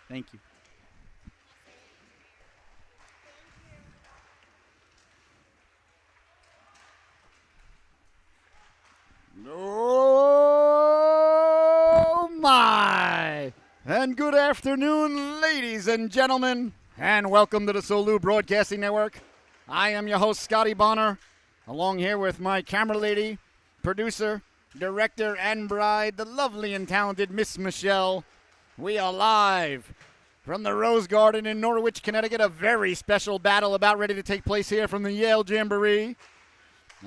Thank you. Oh, my. And good afternoon, ladies and gentlemen, and welcome to the Solu Broadcasting Network. I am your host, Scotty Bonner, along here with my camera lady, producer, director, and bride, the lovely and talented Miss Michelle. We are live from the Rose Garden in Norwich, Connecticut, a very special battle about ready to take place here from the Yale Jamboree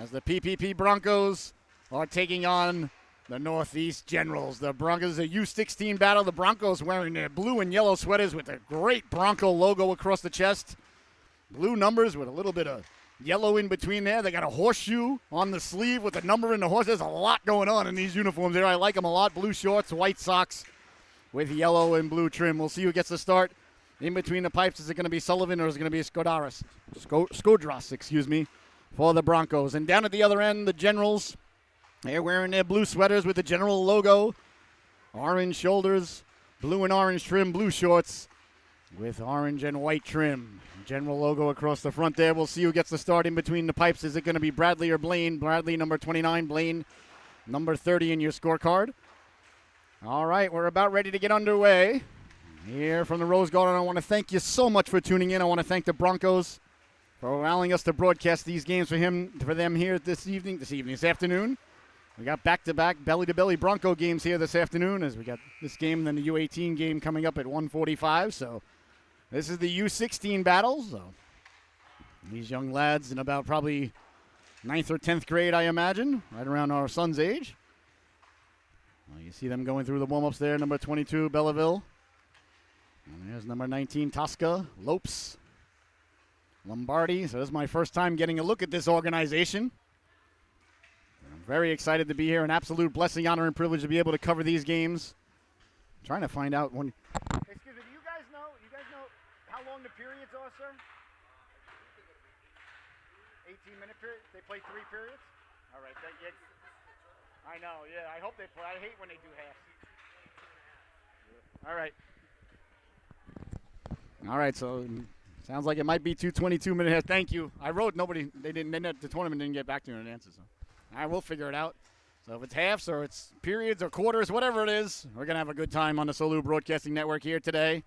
as the PPP Broncos are taking on the Northeast Generals. The Broncos, a U16 battle. The Broncos wearing their blue and yellow sweaters with a great Bronco logo across the chest. Blue numbers with a little bit of yellow in between there. They got a horseshoe on the sleeve with a number in the horse. There's a lot going on in these uniforms there. I like them a lot. Blue shorts, white socks with yellow and blue trim. We'll see who gets the start. In between the pipes, is it going to be Sullivan or is it going to be Skodras, for the Broncos. And down at the other end, the Generals, they're wearing their blue sweaters with the General logo, orange shoulders, blue and orange trim, blue shorts with orange and white trim. General logo across the front there. We'll see who gets the start in between the pipes. Is it going to be Bradley or Blaine? Bradley, number 29, Blaine, number 30 in your scorecard. All right, we're about ready to get underway here from the Rose Garden. I want to thank you so much for tuning in. I want to thank the Broncos for allowing us to broadcast these games for them here this afternoon. We got back-to-back belly-to-belly Bronco games here this afternoon as we got this game and then the U18 game coming up at 1:45. So this is the U16 battle. So these young lads in about probably 9th or 10th grade, I imagine, right around our son's age. Well, you see them going through the warm-ups there. Number 22, Belleville. And there's number 19, Tosca, Lopes, Lombardi. So this is my first time getting a look at this organization. I'm very excited to be here. An absolute blessing, honor, and privilege to be able to cover these games. I'm trying to find out when. Excuse me, do you guys know how long the periods are, sir? 18-minute period? They play 3 periods? All right. I know, yeah. I hope they play. I hate when they do half. All right, so sounds like it might be 2:22-minute half. Thank you. I wrote the tournament didn't get back to me with an answer, so I will figure it out. So if it's halves or it's periods or quarters, whatever it is, we're going to have a good time on the Solu Broadcasting Network here today.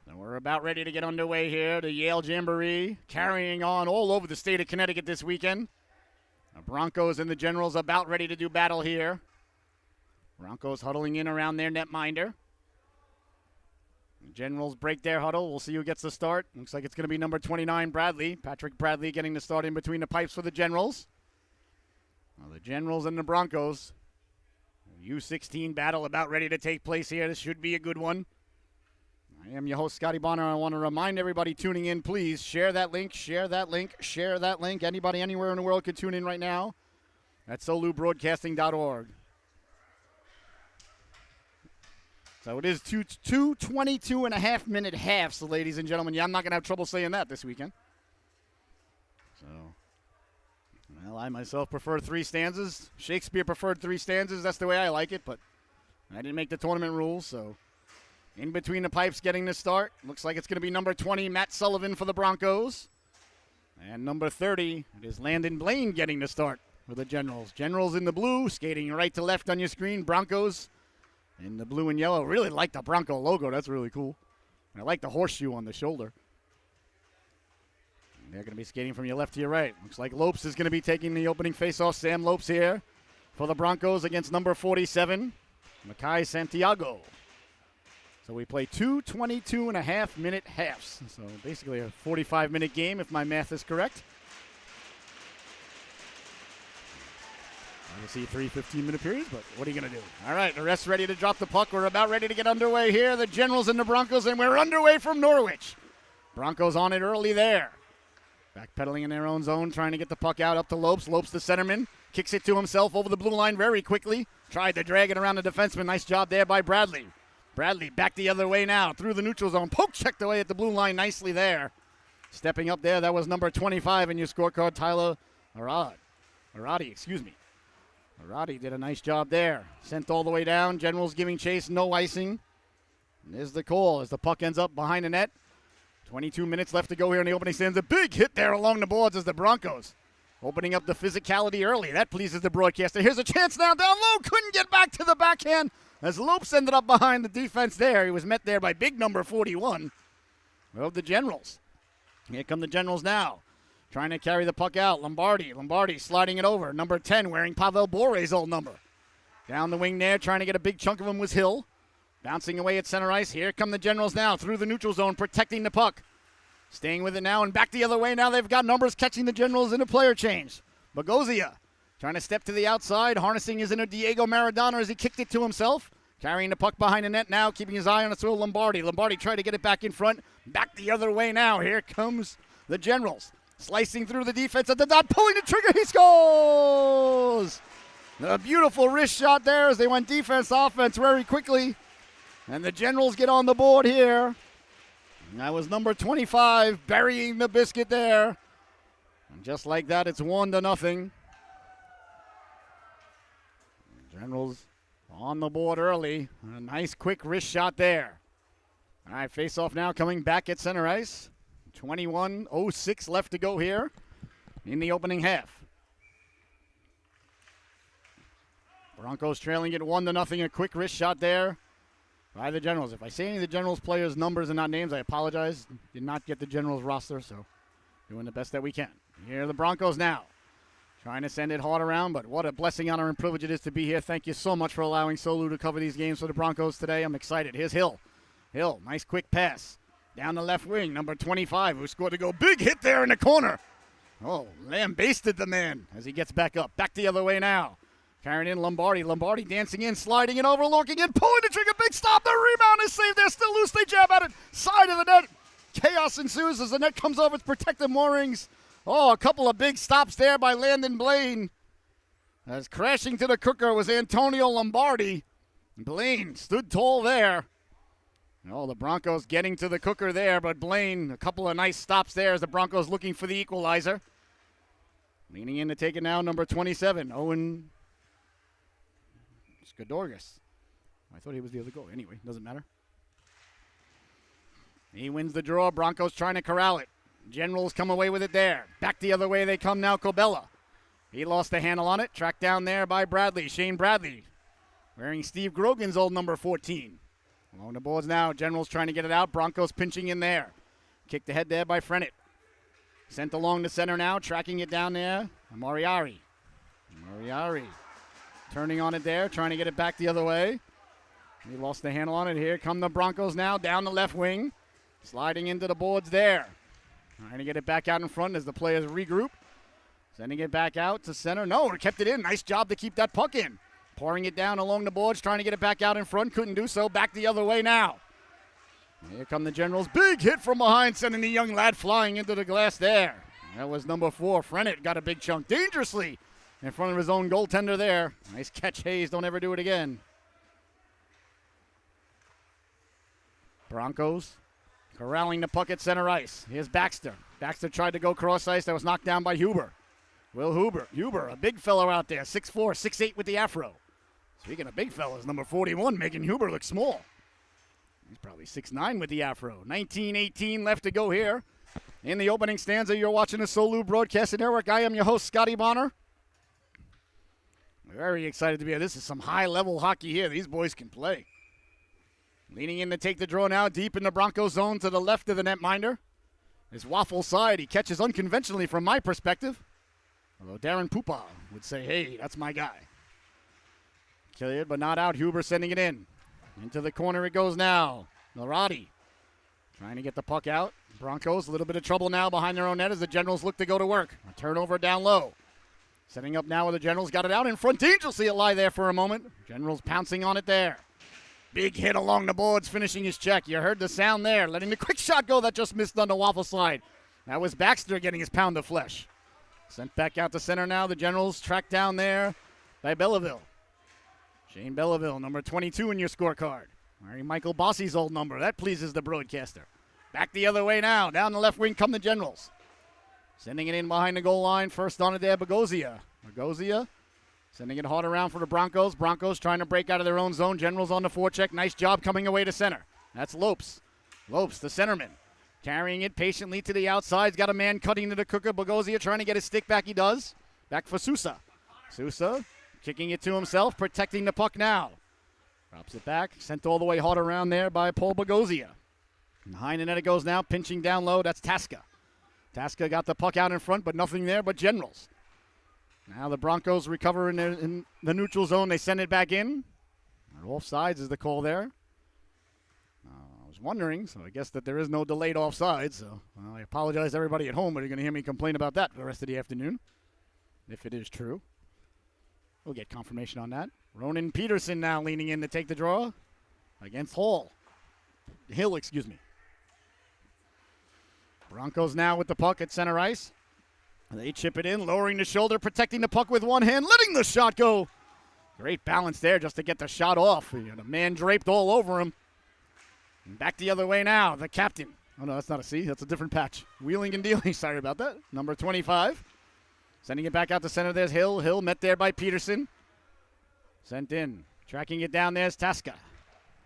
So we're about ready to get underway here. The Yale Jamboree carrying on all over the state of Connecticut this weekend. The Broncos and the Generals about ready to do battle here. Broncos huddling in around their netminder. The Generals break their huddle. We'll see who gets the start. Looks like it's going to be number 29, Bradley. Patrick Bradley getting the start in between the pipes for the Generals. Well, the Generals and the Broncos. U16 battle about ready to take place here. This should be a good one. I am your host, Scotty Bonner. I want to remind everybody tuning in, please share that link, share that link, share that link. Anybody anywhere in the world can tune in right now at solubroadcasting.org. So it is two 22-and-a-half-minute halves, ladies and gentlemen. Yeah, I'm not going to have trouble saying that this weekend. So, well, I myself prefer 3 stanzas. Shakespeare preferred 3 stanzas. That's the way I like it, but I didn't make the tournament rules, so in between the pipes getting the start. Looks like it's going to be number 20, Matt Sullivan for the Broncos. And number 30, it is Landon Blaine getting the start for the Generals. Generals in the blue, skating right to left on your screen. Broncos in the blue and yellow. Really like the Bronco logo. That's really cool. And I like the horseshoe on the shoulder. And they're going to be skating from your left to your right. Looks like Lopes is going to be taking the opening faceoff. Sam Lopes here for the Broncos against number 47, Makai Santiago. So we play 2 22-and-a-half-minute halves. So basically a 45-minute game, if my math is correct. I see 3 15-minute periods, but what are you going to do? All right, the rest ready to drop the puck. We're about ready to get underway here. The Generals and the Broncos, and we're underway from Norwich. Broncos on it early there. Backpedaling in their own zone, trying to get the puck out up to Lopes. Lopes, the centerman, kicks it to himself over the blue line very quickly. Tried to drag it around the defenseman. Nice job there by Bradley. Bradley back the other way now, through the neutral zone. Poke checked away at the blue line nicely there. Stepping up there, that was number 25 in your scorecard, Tyler Arati, excuse me. Arati did a nice job there. Sent all the way down. Generals giving chase, no icing. There's the call as the puck ends up behind the net. 22 minutes left to go here in the opening stands. A big hit there along the boards as the Broncos opening up the physicality early. That pleases the broadcaster. Here's a chance now down low. Couldn't get back to the backhand as Lopes ended up behind the defense there. He was met there by big number 41 of the Generals. Here come the Generals now. Trying to carry the puck out. Lombardi sliding it over. Number 10 wearing Pavel Bore's old number. Down the wing there, trying to get a big chunk of him was Hill. Bouncing away at center ice. Here come the Generals now through the neutral zone, protecting the puck. Staying with it now and back the other way. Now they've got numbers catching the Generals in a player change. Bogosian trying to step to the outside, harnessing his inner Diego Maradona as he kicked it to himself. Carrying the puck behind the net now, keeping his eye on the throw. Lombardi tried to get it back in front. Back the other way now. Here comes the Generals. Slicing through the defense at the dot, pulling the trigger. He scores! A beautiful wrist shot there as they went defense, offense very quickly. And the Generals get on the board here. And that was number 25 burying the biscuit there. And just like that, it's 1-0. Generals on the board early. A nice quick wrist shot there. All right, face-off now coming back at center ice. 21:06 left to go here in the opening half. Broncos trailing it 1-0. A quick wrist shot there by the Generals. If I say any of the Generals players' numbers and not names, I apologize. Did not get the Generals roster, so doing the best that we can. Here are the Broncos now. Trying to send it hard around, but what a blessing, honor, and privilege it is to be here. Thank you so much for allowing Solu to cover these games for the Broncos today. I'm excited. Here's Hill. Hill, nice quick pass. Down the left wing, number 25, who scored a goal. Big hit there in the corner. Oh, lambasted the man as he gets back up. Back the other way now. Carrying in Lombardi. Lombardi dancing in, sliding it over, looking in, pulling the trigger. Big stop. The rebound is saved. They're still loose. They jab at it. Side of the net. Chaos ensues as the net comes over its protective moorings. Oh, a couple of big stops there by Landon Blaine. As crashing to the cooker was Antonio Lombardi. Blaine stood tall there. Oh, the Broncos getting to the cooker there, but Blaine, a couple of nice stops there as the Broncos looking for the equalizer. Leaning in to take it now, number 27, Owen Skidorgas. I thought he was the other goal. Anyway, doesn't matter. He wins the draw. Broncos trying to corral it. Generals come away with it there. Back the other way they come now, Cobella. He lost the handle on it. Tracked down there by Bradley, Shane Bradley, wearing Steve Grogan's old number 14. Along the boards now, Generals trying to get it out. Broncos pinching in there. Kicked ahead there by Frennett. Sent along the center now, tracking it down there. Moriari. Turning on it there, trying to get it back the other way. He lost the handle on it. Here come the Broncos now, down the left wing. Sliding into the boards there. Trying to get it back out in front as the players regroup. Sending it back out to center. No, kept it in. Nice job to keep that puck in. Pouring it down along the boards, trying to get it back out in front. Couldn't do so. Back the other way now. Here come the Generals. Big hit from behind, sending the young lad flying into the glass there. That was number 4. Frennett got a big chunk dangerously in front of his own goaltender there. Nice catch, Hayes. Don't ever do it again. Broncos corralling the puck at center ice. Here's Baxter. Baxter tried to go cross ice. That was knocked down by Huber. Will Huber. Huber, a big fellow out there. 6'4", 6'8" with the afro. Speaking of big fellas, number 41 making Huber look small. He's probably 6'9" with the afro. 19:18 left to go here. In the opening stanza, you're watching the Solu Broadcasting Network. I am your host, Scotty Bonner. Very excited to be here. This is some high-level hockey here. These boys can play. Leaning in to take the draw now, deep in the Broncos zone to the left of the netminder. His waffle side, he catches unconventionally from my perspective. Although Darren Pupa would say, hey, that's my guy. Cleared, but not out. Huber sending it in. Into the corner it goes now. Narati trying to get the puck out. Broncos, a little bit of trouble now behind their own net as the Generals look to go to work. A turnover down low. Setting up now with the Generals. Got it out in front. Dangerously it lie there for a moment. Generals pouncing on it there. Big hit along the boards, finishing his check. You heard the sound there. Letting the quick shot go that just missed on the waffle slide. That was Baxter getting his pound of flesh. Sent back out to center now. The Generals tracked down there by Belleville. Shane Belleville, number 22 in your scorecard. Wearing Michael Bossie's old number. That pleases the broadcaster. Back the other way now. Down the left wing come the Generals. Sending it in behind the goal line. First on it there, Bogosian. Sending it hard around for the Broncos. Broncos trying to break out of their own zone. Generals on the forecheck. Nice job coming away to center. That's Lopes. Lopes, the centerman, carrying it patiently to the outside. He's got a man cutting to the cooker. Bogosian trying to get his stick back. He does. Back for Sousa. Sousa kicking it to himself, protecting the puck now. Drops it back. Sent all the way hard around there by Paul Bogosian. Behind the net it goes now, pinching down low. That's Tasca. Tasca got the puck out in front, but nothing there but Generals. Now the Broncos recover in the neutral zone. They send it back in. Offsides is the call there. I was wondering, so I guess that there is no delayed offside. So I apologize to everybody at home, but you're going to hear me complain about that for the rest of the afternoon, if it is true. We'll get confirmation on that. Ronan Peterson now leaning in to take the draw against Hill, excuse me. Broncos now with the puck at center ice. They chip it in, lowering the shoulder, protecting the puck with one hand, letting the shot go. Great balance there just to get the shot off. He had a man draped all over him. And back the other way now, the captain. Oh, no, that's not a C. That's a different patch. Wheeling and dealing. Sorry about that. Number 25. Sending it back out to center. There's Hill. Hill met there by Peterson. Sent in. Tracking it down there's Tasca.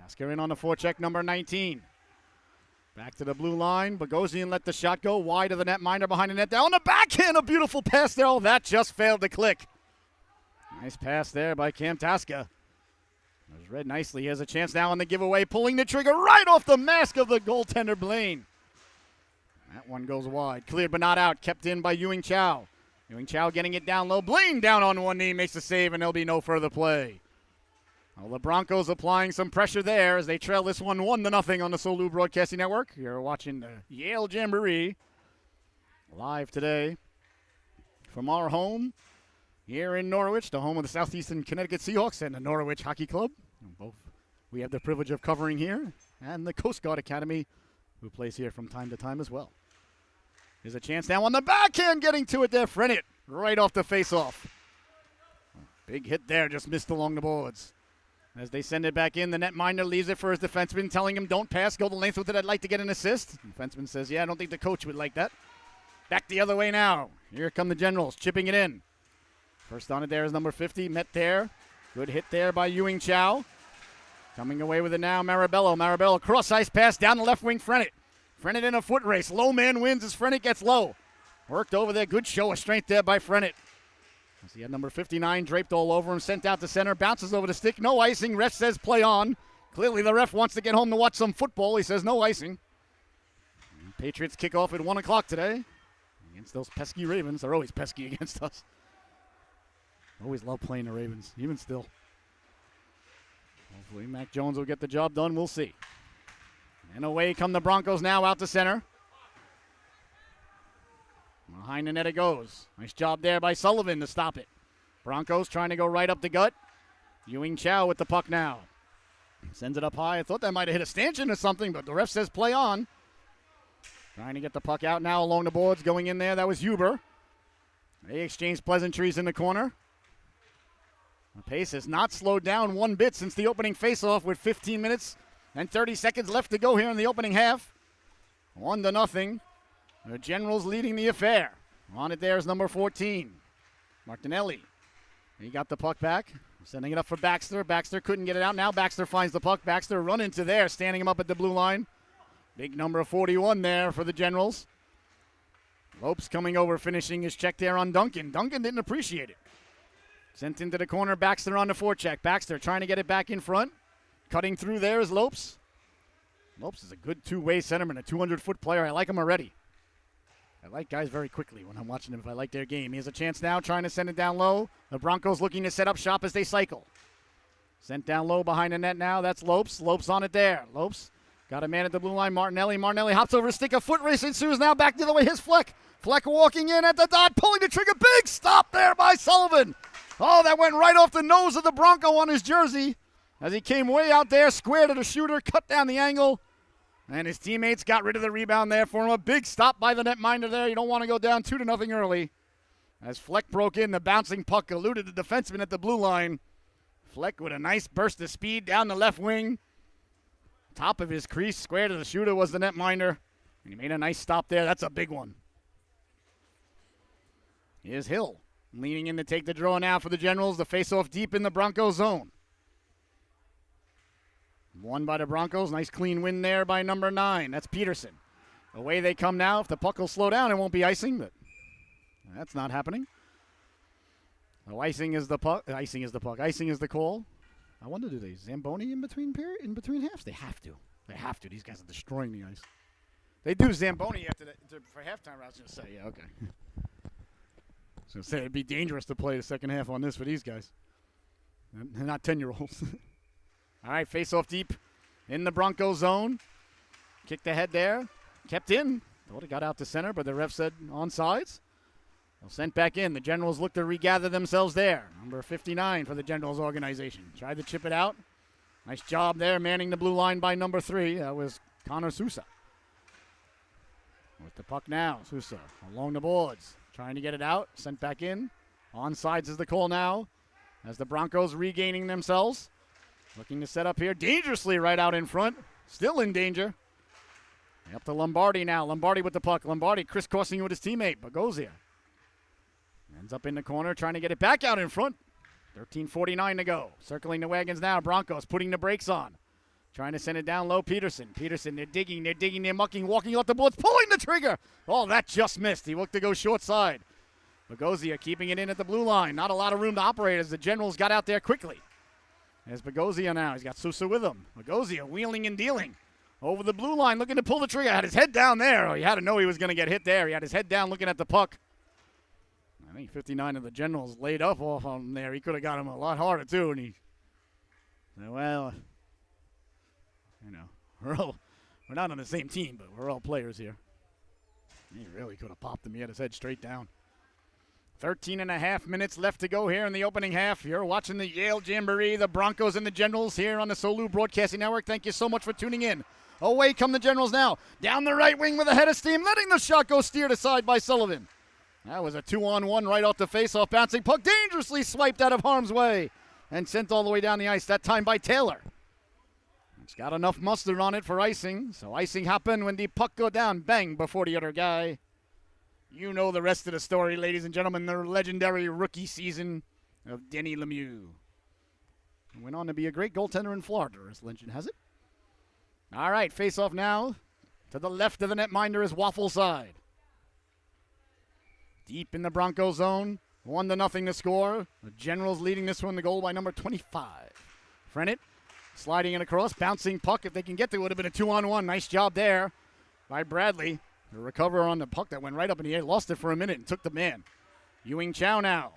Tasca in on the forecheck, number 19. Back to the blue line. Bogosian let the shot go wide of the netminder behind the net. Down the backhand. A beautiful pass there. Oh, that just failed to click. Nice pass there by Cam Tasca. It was read nicely. He has a chance now on the giveaway, pulling the trigger right off the mask of the goaltender, Blaine. That one goes wide. Cleared but not out. Kept in by Ewing Chow. Ewing Chow getting it down low. Blaine down on one knee, makes the save, and there'll be no further play. Well, the Broncos applying some pressure there as they trail this one 1-0 on the Solu Broadcasting Network. You're watching the Yale Jamboree live today from our home here in Norwich, the home of the Southeastern Connecticut Seahawks and the Norwich Hockey Club. Both we have the privilege of covering here, and the Coast Guard Academy, who plays here from time to time as well. There's a chance now on the backhand, getting to it there. Frennett right off the faceoff. Big hit there, just missed along the boards. As they send it back in, the netminder leaves it for his defenseman, telling him, don't pass, go the length with it, I'd like to get an assist. The defenseman says, yeah, I don't think the coach would like that. Back the other way now. Here come the Generals, chipping it in. First on it there is number 50, met there. Good hit there by Ewing Chow. Coming away with it now, Marabello. Marabello, cross-ice pass down the left wing, Frennett. Frennett in a foot race. Low man wins as Frennett gets low. Worked over there, good show of strength there by Frennett. As he had number 59 draped all over him, sent out to center, bounces over the stick, no icing. Ref says play on. Clearly the ref wants to get home to watch some football. He says no icing. And Patriots kick off at 1 o'clock today against those pesky Ravens. They're always pesky against us. Always love playing the Ravens, even still. Hopefully Mac Jones will get the job done. We'll see. And away come the Broncos now out to center. Behind the net it goes. Nice job there by Sullivan to stop it. Broncos trying to go right up the gut. Ewing Chow with the puck now. Sends it up high. I thought that might have hit a stanchion or something, but the ref says play on. Trying to get the puck out now along the boards. Going in there, that was Huber. They exchange pleasantries in the corner. The pace has not slowed down one bit since the opening faceoff with 15 minutes and 30 seconds left to go here in the opening half. 1-0. The Generals leading the affair. On it there is number 14, Martinelli. He got the puck back, sending it up for Baxter. Baxter couldn't get it out. Now Baxter finds the puck. Baxter run into there, standing him up at the blue line. Big number 41 there for the Generals. Lopes coming over, finishing his check there on Duncan. Duncan didn't appreciate it. Sent into the corner, Baxter on the forecheck. Baxter trying to get it back in front. Cutting through there is Lopes. Lopes is a good two-way centerman, a 200-foot player. I like him already. I like guys very quickly when I'm watching them if I like their game. He has a chance now trying to send it down low. The Broncos looking to set up shop as they cycle. Sent down low behind the net now. That's Lopes. Lopes on it there. Lopes got a man at the blue line. Martinelli. Martinelli hops over a stick. A foot race ensues now back the other way. His Fleck. Fleck walking in at the dot, pulling the trigger. Big stop there by Sullivan. Oh, that went right off the nose of the Bronco on his jersey as he came way out there, square to the shooter, cut down the angle. And his teammates got rid of the rebound there for him. A big stop by the netminder there. You don't want to go down 2-0 early. As Fleck broke in, the bouncing puck eluded the defenseman at the blue line. Fleck with a nice burst of speed down the left wing. Top of his crease, square to the shooter was the netminder. And he made a nice stop there. That's a big one. Here's Hill leaning in to take the draw now for the Generals. The faceoff deep in the Broncos zone. Won by the Broncos. Nice clean win there by number 9. That's Peterson. Away they come now. If the puck will slow down, it won't be icing, but that's not happening. Oh, icing is the puck. Icing is the puck. Icing is the call. I wonder, do they Zamboni in between halves? They have to. They have to. These guys are destroying the ice. They do Zamboni for halftime. I was going to say, yeah, okay. I was going to say it'd be dangerous to play the second half on this for these guys. They're not 10-year-olds. All right, face-off deep in the Broncos zone. Kicked ahead there. Kept in. Thought it got out to center, but the ref said onside. Well, sent back in. The Generals look to regather themselves there. Number 59 for the Generals organization. Tried to chip it out. Nice job there, manning the blue line by number 3. That was Connor Sousa. With the puck now, Sousa along the boards. Trying to get it out. Sent back in. Onsides is the call now. As the Broncos regaining themselves. Looking to set up here dangerously right out in front. Still in danger. Up to Lombardi now. Lombardi with the puck. Lombardi crisscrossing with his teammate, Bogosian. Ends up in the corner trying to get it back out in front. 13:49 to go. Circling the wagons now. Broncos putting the brakes on. Trying to send it down low. Peterson, they're digging, they're mucking, walking off the boards, pulling the trigger. Oh, that just missed. He looked to go short side. Bogosian keeping it in at the blue line. Not a lot of room to operate as the Generals got out there quickly. There's Bogosian now. He's got Sousa with him. Bogosian wheeling and dealing. Over the blue line, looking to pull the trigger. Had his head down there. Oh, he had to know he was going to get hit there. He had his head down looking at the puck. I think 59 of the Generals laid up off on him there. He could have got him a lot harder, too. And he said, well, you know, we're not on the same team, but we're all players here. He really could have popped him. He had his head straight down. 13 and a half minutes left to go here in the opening half. You're watching the Yale Jamboree, the Broncos and the Generals here on the Solu Broadcasting Network. Thank you so much for tuning in. Away come the Generals now. Down the right wing with a head of steam, letting the shot go steered aside by Sullivan. That was a 2-on-1 right off the face-off. Bouncing puck dangerously swiped out of harm's way and sent all the way down the ice, that time by Taylor. It's got enough mustard on it for icing, so icing happened when the puck go down, bang, before the other guy. You know the rest of the story, ladies and gentlemen, the legendary rookie season of Denny Lemieux. He went on to be a great goaltender in Florida, as legend has it. All right, face-off now. To the left of the netminder is Waffle side. Deep in the Broncos zone, 1-0 to score. The Generals leading this one, the goal by number 25. Frennet sliding it across, bouncing puck. If they can get to it, would have been a 2-on-1. Nice job there by Bradley. The recover on the puck that went right up in the air. Lost it for a minute and took the man. Ewing Chow now.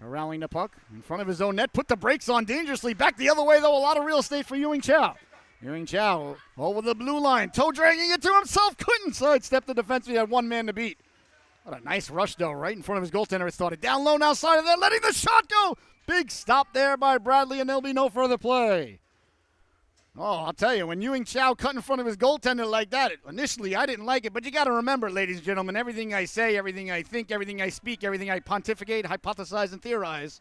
Corralling the puck in front of his own net. Put the brakes on dangerously. Back the other way, though. A lot of real estate for Ewing Chow. Ewing Chow over the blue line. Toe dragging it to himself. Couldn't sidestep the defense. He had one man to beat. What a nice rush, though. Right in front of his goaltender. It started down low now side of there. Letting the shot go. Big stop there by Bradley, and there'll be no further play. Oh, I'll tell you, when Ewing Chow cut in front of his goaltender like that, initially I didn't like it, but you got to remember, ladies and gentlemen, everything I say, everything I think, everything I speak, everything I pontificate, hypothesize, and theorize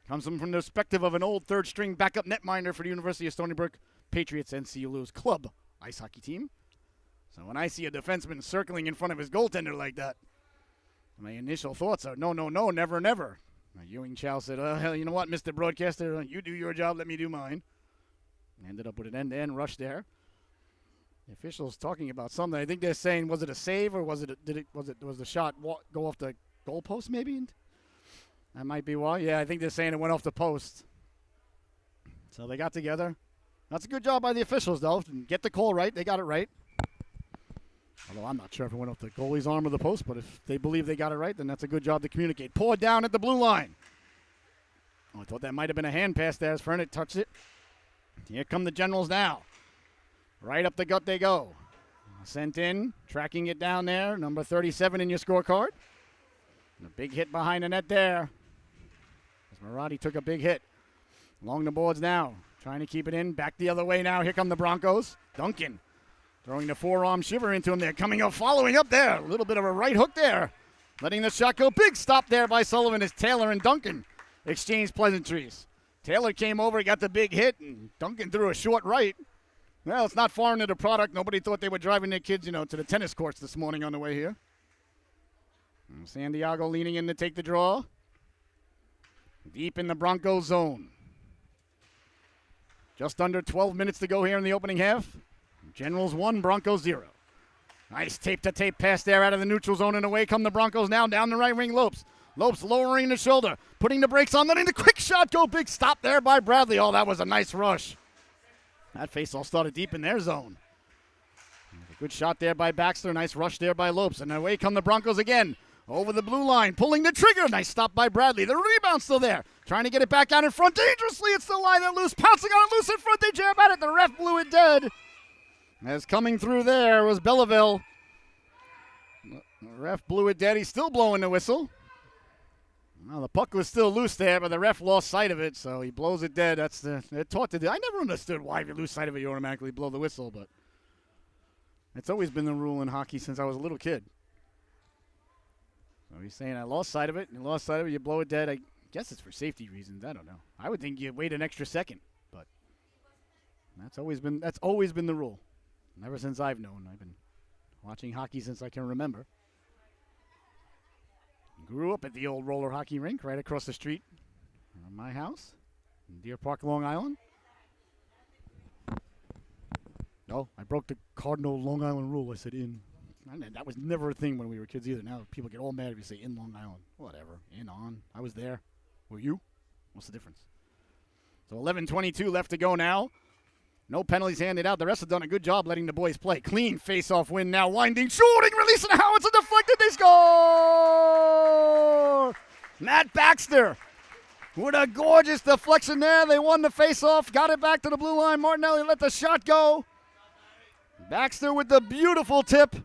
comes from the perspective of an old third-string backup netminder for the University of Stony Brook Patriots NCLU's club ice hockey team. So when I see a defenseman circling in front of his goaltender like that, my initial thoughts are, no, never, never. Ewing Chow said, hell, you know what, Mr. Broadcaster, you do your job, let me do mine. Ended up with an end-to-end rush there. The officials talking about something. I think they're saying, was it a save or was the shot go off the goalpost maybe? That might be why. Yeah, I think they're saying it went off the post. So they got together. That's a good job by the officials, though. Get the call right. They got it right. Although I'm not sure if it went off the goalie's arm or the post, but if they believe they got it right, then that's a good job to communicate. Poured down at the blue line. Oh, I thought that might have been a hand pass there as Fernand touched it. Here come the Generals now. Right up the gut they go. Sent in, tracking it down there. Number 37 in your scorecard. And a big hit behind the net there. As Marotti took a big hit. Along the boards now. Trying to keep it in. Back the other way now. Here come the Broncos. Duncan throwing the forearm shiver into him there. Coming up, following up there. A little bit of a right hook there. Letting the shot go. Big stop there by Sullivan as Taylor and Duncan exchanged pleasantries. Taylor came over, got the big hit, and Duncan threw a short right. Well, it's not far into the product. Nobody thought they were driving their kids, to the tennis courts this morning on the way here. And San Diego leaning in to take the draw. Deep in the Broncos zone. Just under 12 minutes to go here in the opening half. Generals 1, Broncos 0. Nice tape-to-tape pass there out of the neutral zone, and away come the Broncos now down the right wing. Lopes lowering the shoulder, putting the brakes on, letting the quick shot go. Big stop there by Bradley. Oh, that was a nice rush. That faceoff started deep in their zone. Good shot there by Baxter. Nice rush there by Lopes. And away come the Broncos again. Over the blue line, pulling the trigger. Nice stop by Bradley. The rebound still there. Trying to get it back out in front dangerously. It's the line that loose. Pouncing on it loose in front. They jam at it. The ref blew it dead. As coming through there was Belleville. The ref blew it dead. He's still blowing the whistle. Well, the puck was still loose there, but the ref lost sight of it, so he blows it dead. They're taught to do. I never understood why if you lose sight of it, you automatically blow the whistle, but it's always been the rule in hockey since I was a little kid. So he's saying I lost sight of it, and you lost sight of it, you blow it dead. I guess it's for safety reasons. I don't know. I would think you'd wait an extra second, but that's always been the rule. Ever since I've known. I've been watching hockey since I can remember. Grew up at the old roller hockey rink right across the street from my house in Deer Park, Long Island. No, I broke the cardinal Long Island rule. I said in. That was never a thing when we were kids either. Now people get all mad if you say in Long Island. Whatever. In, on. I was there. Were you? What's the difference? So 11:22 left to go now. No penalties handed out. The rest have done a good job letting the boys play. Clean face-off win now. Winding, shooting, releasing how it's a deflected. They score! Matt Baxter with a gorgeous deflection there. They won the face-off. Got it back to the blue line. Martinelli let the shot go. Baxter with the beautiful tip.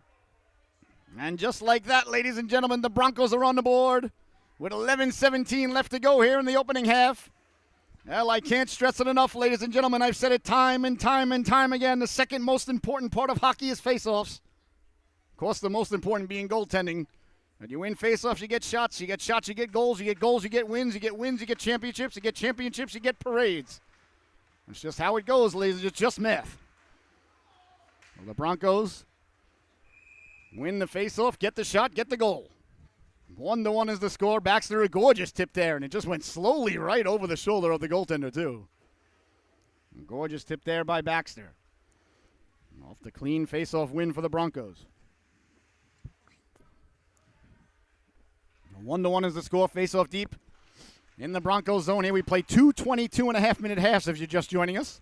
And just like that, ladies and gentlemen, the Broncos are on the board with 11:17 left to go here in the opening half. Well, I can't stress it enough, ladies and gentlemen. I've said it time and time and time again. The second most important part of hockey is face-offs. Of course, the most important being goaltending. When you win face-offs, you get shots. You get shots, you get goals. You get goals, you get wins. You get wins, you get championships. You get championships, you get parades. It's just how it goes, ladies. It's just math. Well, the Broncos win the face-off, get the shot, get the goal. 1-1 is the score. Baxter, a gorgeous tip there, and it just went slowly right over the shoulder of the goaltender, too. A gorgeous tip there by Baxter. Off the clean face-off win for the Broncos. 1-1 is the score. Face-off deep in the Broncos zone. Here we play 22.5-minute halves if you're just joining us.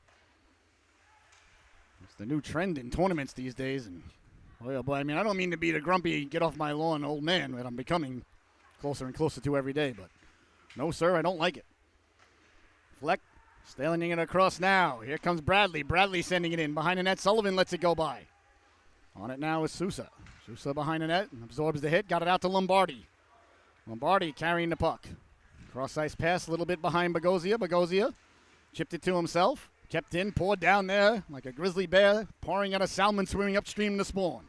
It's the new trend in tournaments these days, and oh boy, I mean, I don't mean to be the grumpy, get off my lawn old man that I'm becoming closer and closer to every day, but no, sir, I don't like it. Fleck, stealing it across now. Here comes Bradley. Bradley sending it in. Behind the net, Sullivan lets it go by. On it now is Sousa. Sousa behind the net, absorbs the hit, got it out to Lombardi. Lombardi carrying the puck. Cross-ice pass, a little bit behind Bogosian. Bogosian chipped it to himself. Kept in, poured down there like a grizzly bear, pouring out a salmon swimming upstream to spawn.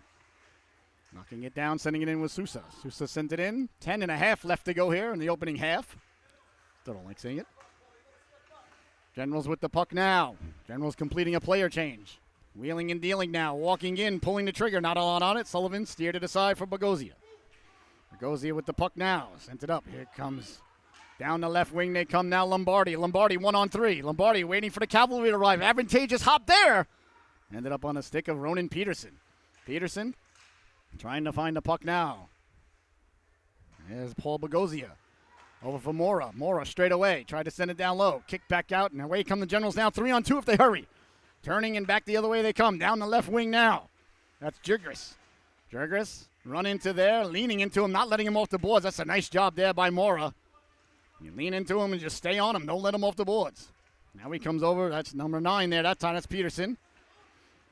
Knocking it down, sending it in with Sousa. Sousa sent it in. 10.5 left to go here in the opening half. Still don't like seeing it. Generals with the puck now. Generals completing a player change. Wheeling and dealing now. Walking in, pulling the trigger. Not a lot on it. Sullivan steered it aside for Bogosian. Bogosian with the puck now. Sent it up. Here comes down the left wing. They come now. Lombardi. Lombardi 1-on-3. Lombardi waiting for the cavalry to arrive. Advantageous hop there. Ended up on the stick of Ronan Peterson. Peterson trying to find the puck now. There's Paul Bogosian. Over for Mora. Mora straight away. Tried to send it down low. Kick back out, and away come the Generals now. 3-on-2 if they hurry. Turning and back the other way they come. Down the left wing now. That's Jurgis. Jurgis run into there, leaning into him, not letting him off the boards. That's a nice job there by Mora. You lean into him and just stay on him. Don't let him off the boards. Now he comes over. That's number 9 there. That time that's Peterson.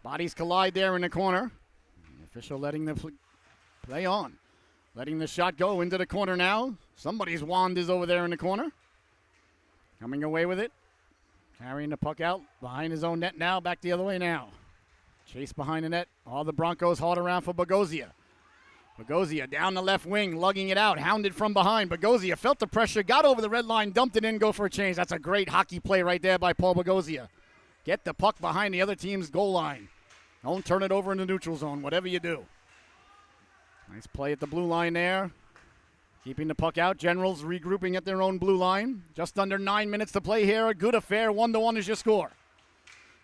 Bodies collide there in the corner. The official letting the play on. Letting the shot go into the corner now. Somebody's wand is over there in the corner. Coming away with it. Carrying the puck out behind his own net now. Back the other way now. Chase behind the net. All the Broncos hard around for Bogosian. Bogosian down the left wing, lugging it out, hounded from behind. Bogosian felt the pressure, got over the red line, dumped it in, go for a change. That's a great hockey play right there by Paul Bogosian. Get the puck behind the other team's goal line. Don't turn it over in the neutral zone, whatever you do. Nice play at the blue line there. Keeping the puck out. Generals regrouping at their own blue line. Just under 9 minutes to play here. A good affair. 1-1 is your score.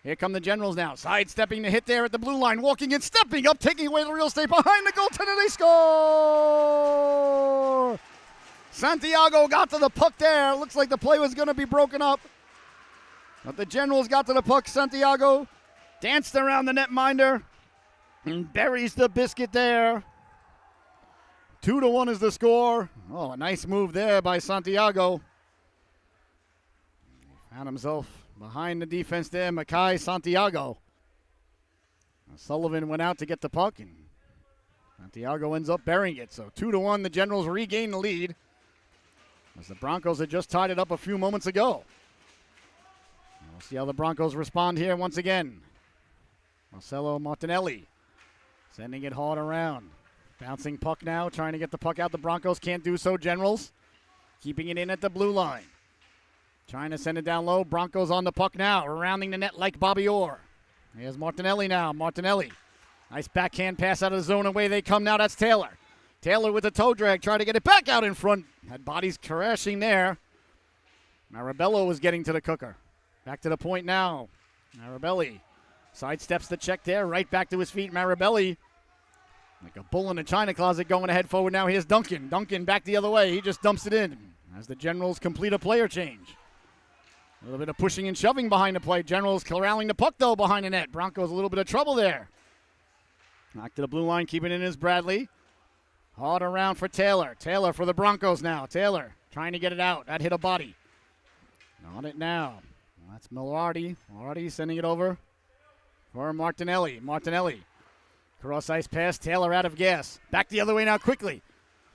Here come the Generals now. Sidestepping to hit there at the blue line. Walking and stepping up, taking away the real estate behind the goaltender. They score! Santiago got to the puck there. Looks like the play was going to be broken up. But the Generals got to the puck. Santiago danced around the netminder and buries the biscuit there. 2-1 is the score. Oh, a nice move there by Santiago. He found himself behind the defense there, Makai Santiago. Sullivan went out to get the puck, and Santiago ends up burying it. So 2-1, the Generals regain the lead, as the Broncos had just tied it up a few moments ago. We'll see how the Broncos respond here once again. Marcelo Martinelli sending it hard around. Bouncing puck now, trying to get the puck out. The Broncos can't do so. Generals keeping it in at the blue line. Trying to send it down low. Broncos on the puck now, rounding the net like Bobby Orr. Here's Martinelli now. Martinelli. Nice backhand pass out of the zone. Away they come now. That's Taylor. Taylor with a toe drag, trying to get it back out in front. Had bodies crashing there. Marabello was getting to the cooker. Back to the point now. Marabelli sidesteps the check there. Right back to his feet. Marabelli, like a bull in a china closet, going ahead forward now. Here's Duncan. Duncan back the other way. He just dumps it in as the Generals complete a player change. A little bit of pushing and shoving behind the play. Generals corralling the puck, though, behind the net. Broncos a little bit of trouble there. Back to the blue line, keeping it in is Bradley. Hard around for Taylor. Taylor for the Broncos now. Taylor trying to get it out. That hit a body. On it now. That's Milardi. Milardi sending it over for Martinelli. Martinelli. Cross ice pass. Taylor out of gas. Back the other way now quickly.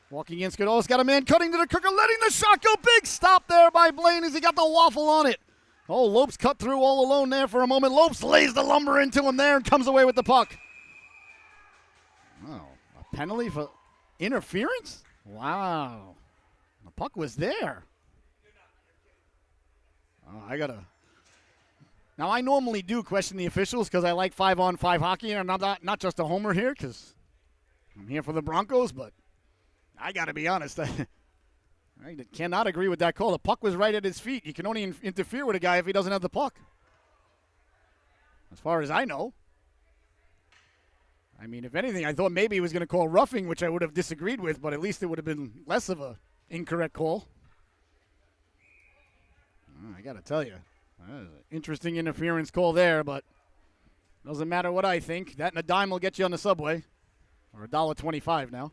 Walking in, Scado's got a man cutting to the cooker, letting the shot go. Big stop there by Blaine as he got the waffle on it. Oh, Lopes cut through all alone there for a moment. Lopes lays the lumber into him there and comes away with the puck. Oh, a penalty for interference? Wow. The puck was there. Oh, Now, I normally do question the officials because I like 5-on-5 hockey, and I'm not just a homer here because I'm here for the Broncos, but I got to be honest. I cannot agree with that call. The puck was right at his feet. You can only interfere with a guy if he doesn't have the puck, as far as I know. I mean, if anything, I thought maybe he was going to call roughing, which I would have disagreed with, but at least it would have been less of a incorrect call. I got to tell you, that is an interesting interference call there, but doesn't matter what I think. That and a dime will get you on the subway, or $1.25 now.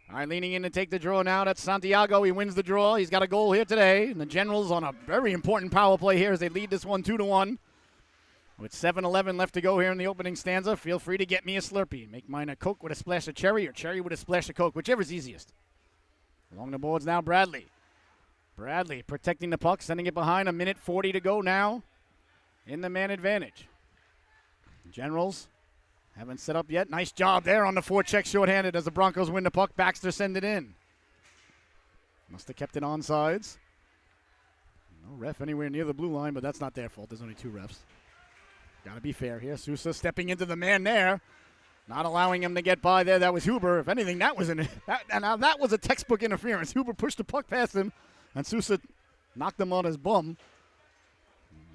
All right, leaning in to take the draw now. That's Santiago. He wins the draw. He's got a goal here today. And the Generals on a very important power play here as they lead this one 2-1. With 7:11 left to go here in the opening stanza, feel free to get me a Slurpee. Make mine a Coke with a splash of cherry or cherry with a splash of Coke, whichever's easiest. Along the boards now, Bradley. Bradley protecting the puck, sending it behind. 1:40 to go now in the man advantage. Generals haven't set up yet. Nice job there on the forecheck shorthanded as the Broncos win the puck. Baxter send it in. Must have kept it onsides. No ref anywhere near the blue line, but that's not their fault. There's only 2 refs. Got to be fair here. Sousa stepping into the man there. Not allowing him to get by there. That was Huber. If anything, that was that was a textbook interference. Huber pushed the puck past him, and Sousa knocked him on his bum.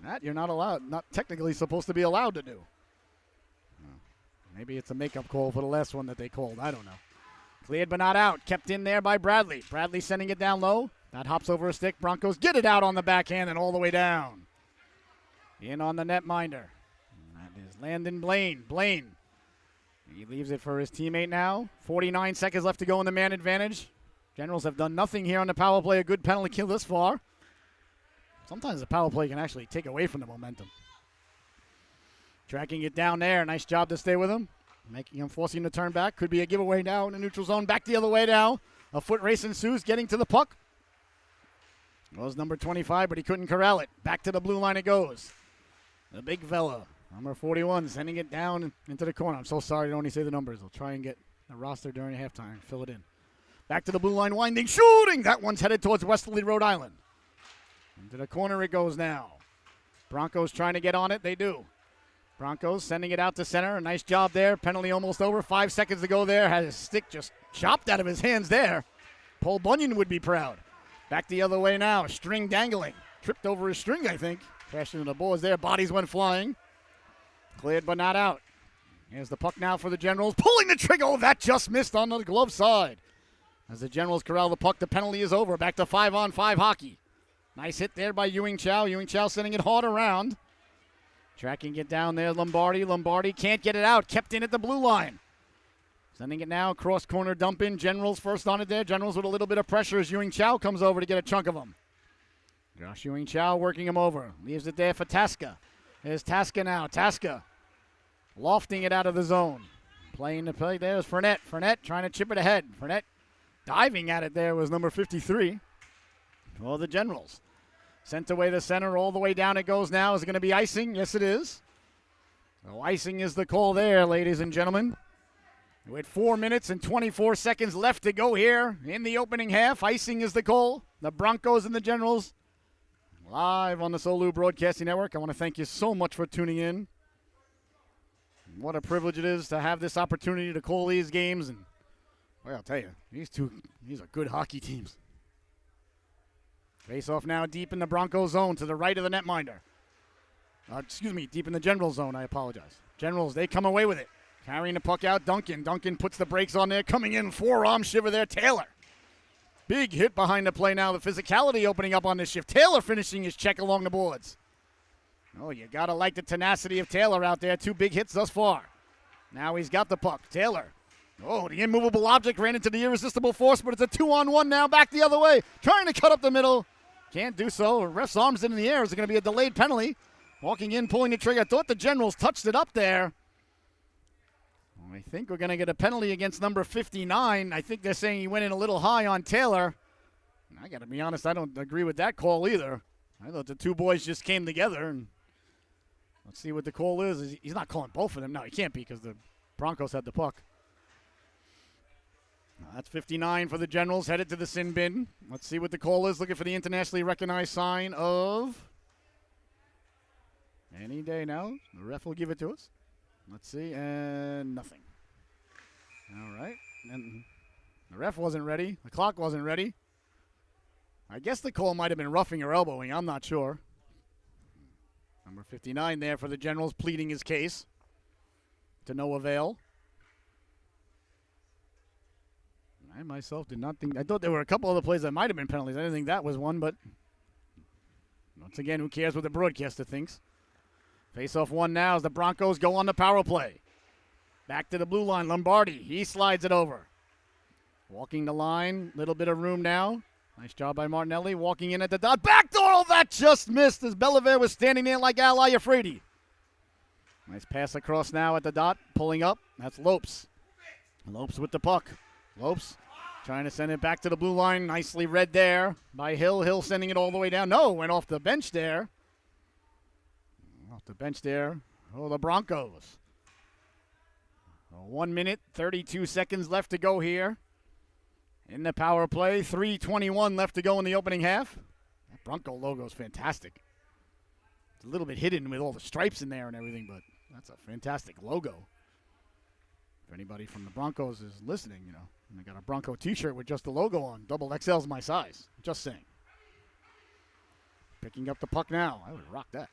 That you're not technically supposed to be allowed to do. Maybe it's a makeup call for the last one that they called. I don't know. Cleared but not out. Kept in there by Bradley. Bradley sending it down low. That hops over a stick. Broncos get it out on the backhand and all the way down. In on the netminder. That is Landon Blaine. Blaine. He leaves it for his teammate now. 49 seconds left to go in the man advantage. Generals have done nothing here on the power play. A good penalty kill this far. Sometimes the power play can actually take away from the momentum. Tracking it down there. Nice job to stay with him. Making him forcing the turn back. Could be a giveaway now in the neutral zone. Back the other way now. A foot race ensues. Getting to the puck. Was number 25, but he couldn't corral it. Back to the blue line it goes. The big fella. Number 41 sending it down into the corner. I'm so sorry to only say the numbers. I'll try and get the roster during halftime. Fill it in. Back to the blue line. Winding. Shooting. That one's headed towards Westerly, Rhode Island. Into the corner it goes now. Broncos trying to get on it. They do. Broncos sending it out to center. A nice job there. Penalty almost over. 5 seconds to go there. Had his stick just chopped out of his hands there. Paul Bunyan would be proud. Back the other way now. String dangling. Tripped over his string, I think. Crashed into the boards there. Bodies went flying. Cleared but not out. Here's the puck now for the Generals. Pulling the trigger. Oh, that just missed on the glove side. As the Generals corral the puck, the penalty is over. Back to 5-on-5 hockey. Nice hit there by Ewing Chow. Ewing Chow sending it hard around. Tracking it down there, Lombardi. Lombardi can't get it out. Kept in at the blue line. Sending it now, cross corner dump in. Generals first on it there. Generals with a little bit of pressure as Ewing Chow comes over to get a chunk of him. Josh Ewing Chow working him over. Leaves it there for Tasca. There's Tasca now. Tasca lofting it out of the zone. Playing the play there is Fournette. Fournette trying to chip it ahead. Fournette diving at it there was number 53 for the Generals. Sent away the center. All the way down it goes now. Is it going to be icing? Yes, it is. So icing is the call there, ladies and gentlemen. With 4 minutes and 24 seconds left to go here in the opening half, icing is the call. The Broncos and the Generals live on the Solu Broadcasting Network. I want to thank you so much for tuning in. What a privilege it is to have this opportunity to call these games. And well, I'll tell you, these are good hockey teams. Face off now deep in the Broncos zone to the right of the netminder. Deep in the Generals zone, I apologize. Generals, they come away with it. Carrying the puck out, Duncan. Duncan puts the brakes on there. Coming in, forearm shiver there, Taylor. Big hit behind the play now. The physicality opening up on this shift. Taylor finishing his check along the boards. Oh, you got to like the tenacity of Taylor out there. 2 big hits thus far. Now he's got the puck. Taylor. Oh, the immovable object ran into the irresistible force, but it's a 2-on-1 now. Back the other way. Trying to cut up the middle. Can't do so. Ref's arms in the air. Is it going to be a delayed penalty? Walking in, pulling the trigger. I thought the Generals touched it up there. I think we're going to get a penalty against number 59. I think they're saying he went in a little high on Taylor. I got to be honest, I don't agree with that call either. I thought the two boys just came together. And let's see what the call is. He's not calling both of them. No, he can't be because the Broncos had the puck. That's 59 for the Generals, headed to the sin bin. Let's see what the call is. Looking for the internationally recognized sign of any day now. The ref will give it to us. Let's see, and nothing. All right. And the ref wasn't ready. The clock wasn't ready. I guess the call might have been roughing or elbowing. I'm not sure. Number 59 there for the Generals, pleading his case to no avail. I myself did not think. I thought there were a couple other plays that might have been penalties. I didn't think that was one, but once again, who cares what the broadcaster thinks? Face-off one now as the Broncos go on the power play. Back to the blue line, Lombardi. He slides it over. Walking the line, little bit of room now. Nice job by Martinelli. Walking in at the dot. Backdoor, oh, that just missed as Beliveau was standing there like Al Iafredi. Nice pass across now at the dot, pulling up. That's Lopes. Lopes with the puck. Lopes trying to send it back to the blue line. Nicely read there by Hill. Hill sending it all the way down. No, went off the bench there. Off the bench there. Oh, the Broncos. 1 minute, 32 seconds left to go here in the power play. 3:21 left to go in the opening half. That Bronco logo is fantastic. It's a little bit hidden with all the stripes in there and everything, but that's a fantastic logo. If anybody from the Broncos is listening, you know, and I got a Bronco t-shirt with just the logo on. Double XL's my size. Just saying. Picking up the puck now. I would rock that.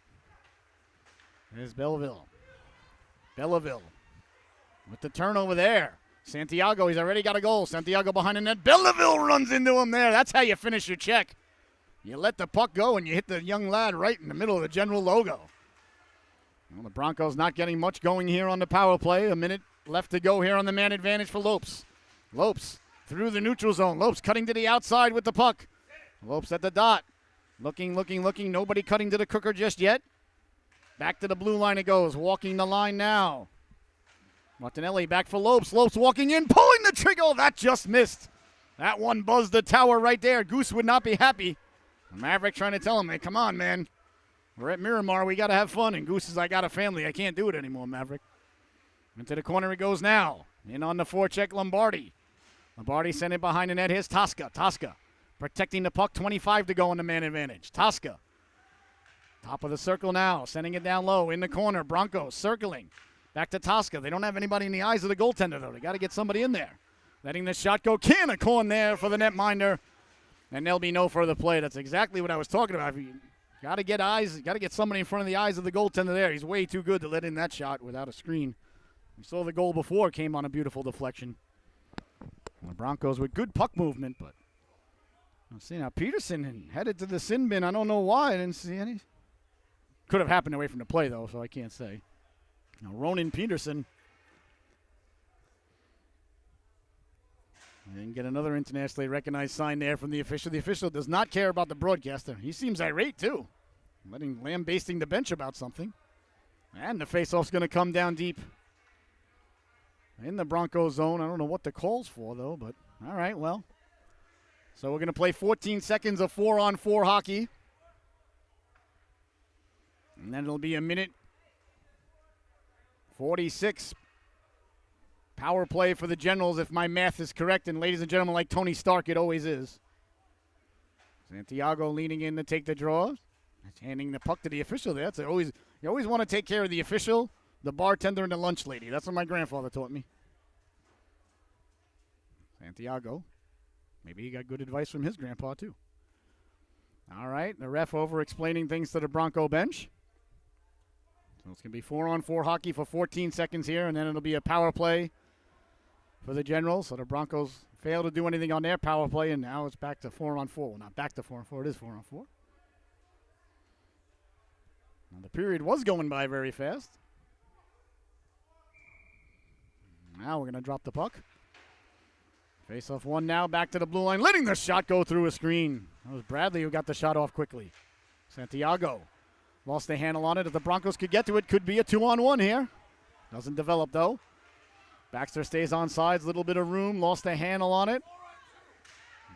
There's Belleville. Belleville with the turnover there. Santiago, he's already got a goal. Santiago behind the net. Belleville runs into him there. That's how you finish your check. You let the puck go and you hit the young lad right in the middle of the General logo. Well, the Broncos not getting much going here on the power play. A minute left to go here on the man advantage for Lopes. Lopes through the neutral zone. Lopes cutting to the outside with the puck. Lopes at the dot. Looking. Nobody cutting to the cooker just yet. Back to the blue line it goes. Walking the line now. Martinelli back for Lopes. Lopes walking in, pulling the trigger. Oh, that just missed. That one buzzed the tower right there. Goose would not be happy. Maverick trying to tell him, hey, come on, man. We're at Miramar. We got to have fun. And Goose says, I got a family. I can't do it anymore, Maverick. Into the corner it goes now. In on the forecheck, Lombardi. Lombardi sent it behind the net. Here's Tosca. Tosca protecting the puck. 25 to go on the man advantage. Tosca. Top of the circle now. Sending it down low in the corner. Broncos circling. Back to Tosca. They don't have anybody in the eyes of the goaltender, though. They got to get somebody in there. Letting the shot go. Can of corn there for the netminder. And there'll be no further play. That's exactly what I was talking about. If you Got to get eyes. Got to get somebody in front of the eyes of the goaltender there. He's way too good to let in that shot without a screen. We saw the goal before. Came on a beautiful deflection. And the Broncos with good puck movement, but let's see now. Peterson headed to the sin bin. I don't know why. I didn't see any. Could have happened away from the play, though, so I can't say. Now, Ronan Peterson. And get another internationally recognized sign there from the official. The official does not care about the broadcaster. He seems irate, too. Lambasting the bench about something. And the faceoff's going to come down deep in the Broncos zone. I don't know what the call's for, though, but all right, well. So we're going to play 14 seconds of 4-on-4 hockey. And then it'll be a minute 46 power play for the Generals, if my math is correct. And ladies and gentlemen, like Tony Stark, it always is. Santiago leaning in to take the draw. Handing the puck to the official there. You always want to take care of the official, the bartender, and the lunch lady. That's what my grandfather taught me. Santiago. Maybe he got good advice from his grandpa, too. All right, the ref over explaining things to the Bronco bench. So it's going to be 4-on-4 hockey for 14 seconds here, and then it'll be a power play for the Generals. So the Broncos failed to do anything on their power play, and now it's back to 4-on-4. Well, not back to 4-on-4. It is 4-on-4. Now, the period was going by very fast. Now we're going to drop the puck. Face off one now, back to the blue line, letting the shot go through a screen. That was Bradley who got the shot off quickly. Santiago lost the handle on it. If the Broncos could get to it, could be a 2-on-1 here. Doesn't develop, though. Baxter stays on sides, little bit of room, lost the handle on it.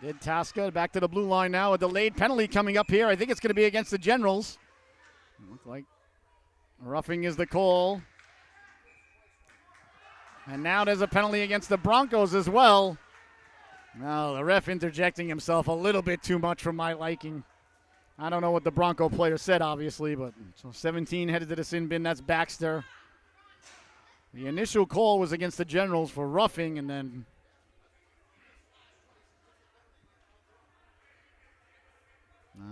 Did Tasca, back to the blue line now. A delayed penalty coming up here. I think it's going to be against the Generals. Looks like roughing is the call. And now there's a penalty against the Broncos as well. Now the ref interjecting himself a little bit too much for my liking. I don't know what the Bronco player said, obviously, but so 17 headed to the sin bin. That's Baxter. The initial call was against the Generals for roughing, and then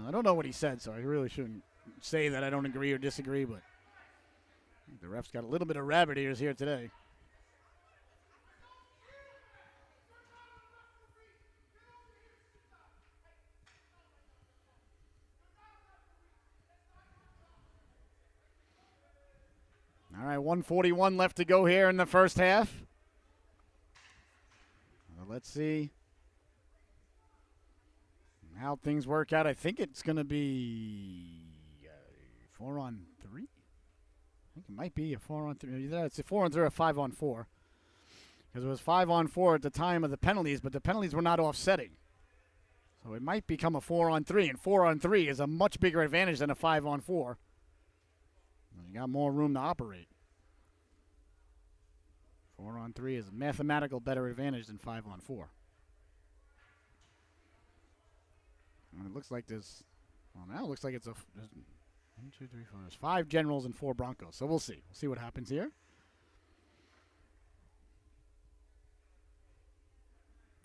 I don't know what he said, so I really shouldn't say that I don't agree or disagree, but the ref's got a little bit of rabbit ears here today. All right, 1:41 left to go here in the first half. Well, let's see how things work out. I think it's going to be 4-on-3. I think it might be a 4-on-3. Either it's a 4-on-3 or a 5-on-4. Because it was 5-on-4 at the time of the penalties, but the penalties were not offsetting. So it might become a 4-on-3, and 4-on-3 is a much bigger advantage than a 5-on-4. You got more room to operate. 4-on-3 is a mathematical better advantage than 5-on-4. And it looks like there's, well, now it looks like it's a 1, 2, 3, 4. There's 5 Generals and 4 Broncos. So we'll see. We'll see what happens here.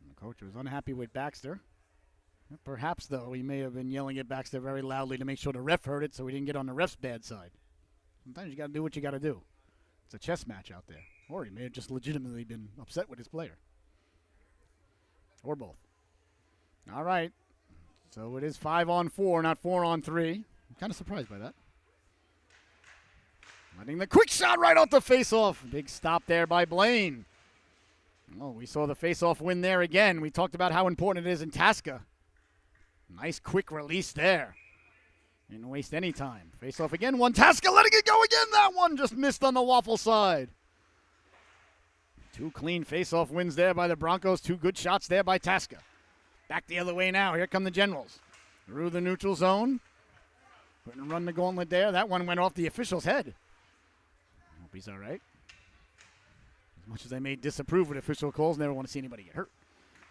And the coach was unhappy with Baxter. Perhaps, though, he may have been yelling at Baxter very loudly to make sure the ref heard it so he didn't get on the ref's bad side. Sometimes you got to do what you got to do. It's a chess match out there. Or he may have just legitimately been upset with his player. Or both. All right. So it is 5-on-4, not 4-on-3. I'm kind of surprised by that. Letting the quick shot right off the face-off. Big stop there by Blaine. Oh, we saw the face-off win there again. We talked about how important it is in Tasca. Nice quick release there. Didn't waste any time. Face off again. One Tasca letting it go again. That one just missed on the waffle side. 2 clean face-off wins there by the Broncos. 2 good shots there by Tasca. Back the other way now. Here come the Generals. Through the neutral zone. Couldn't run the gauntlet there. That one went off the official's head. Hope he's all right. As much as I may disapprove with official calls, never want to see anybody get hurt.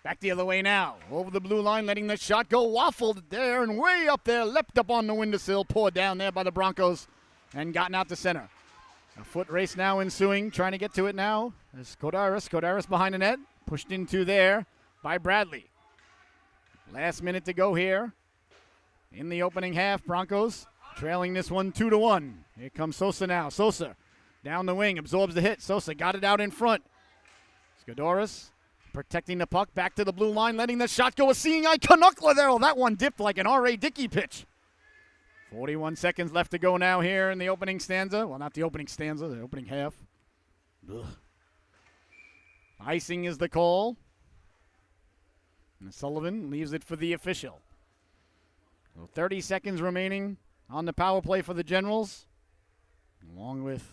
Back the other way now. Over the blue line, letting the shot go. Waffled there and way up there. Leapt up on the windowsill. Poured down there by the Broncos and gotten out to center. A foot race now ensuing. Trying to get to it now. There's Kodaris. Kodaris behind the net. Pushed into there by Bradley. Last minute to go here in the opening half. Broncos trailing this one 2-1. Here comes Sosa now. Sosa down the wing, absorbs the hit. Sosa got it out in front. Skidoris protecting the puck, back to the blue line, letting the shot go. A seeing eye Canuckla there. Oh, that one dipped like an R.A. Dickey pitch. 41 seconds left to go now here in the opening stanza. Well, not the opening stanza, the opening half. Ugh. Icing is the call. And Sullivan leaves it for the official. So 30 seconds remaining on the power play for the Generals, along with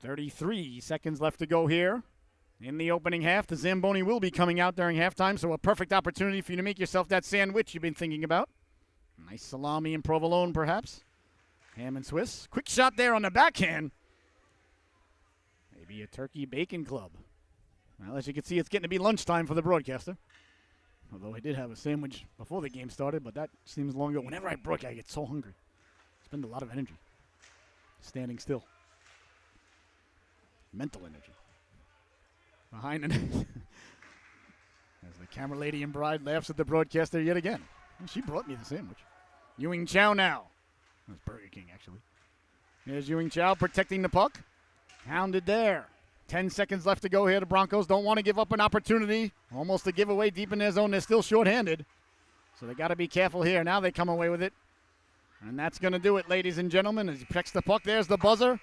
33 seconds left to go here in the opening half. The Zamboni will be coming out during halftime, so a perfect opportunity for you to make yourself that sandwich you've been thinking about. Nice salami and provolone, perhaps. Ham and Swiss. Quick shot there on the backhand. Maybe a turkey bacon club. Well, as you can see, it's getting to be lunchtime for the broadcaster. Although I did have a sandwich before the game started, but that seems long ago. Whenever I broadcast, I get so hungry. Spend a lot of energy standing still. Mental energy. Behind the net. As the camera lady and bride laughs at the broadcaster yet again. Well, she brought me the sandwich. Ewing Chow now. That's Burger King, actually. Here's Ewing Chow protecting the puck. Hounded there. 10 seconds left to go here. The Broncos don't want to give up an opportunity. Almost a giveaway deep in their zone. They're still shorthanded. So they got to be careful here. Now they come away with it. And that's going to do it, ladies and gentlemen. As he checks the puck, there's the buzzer.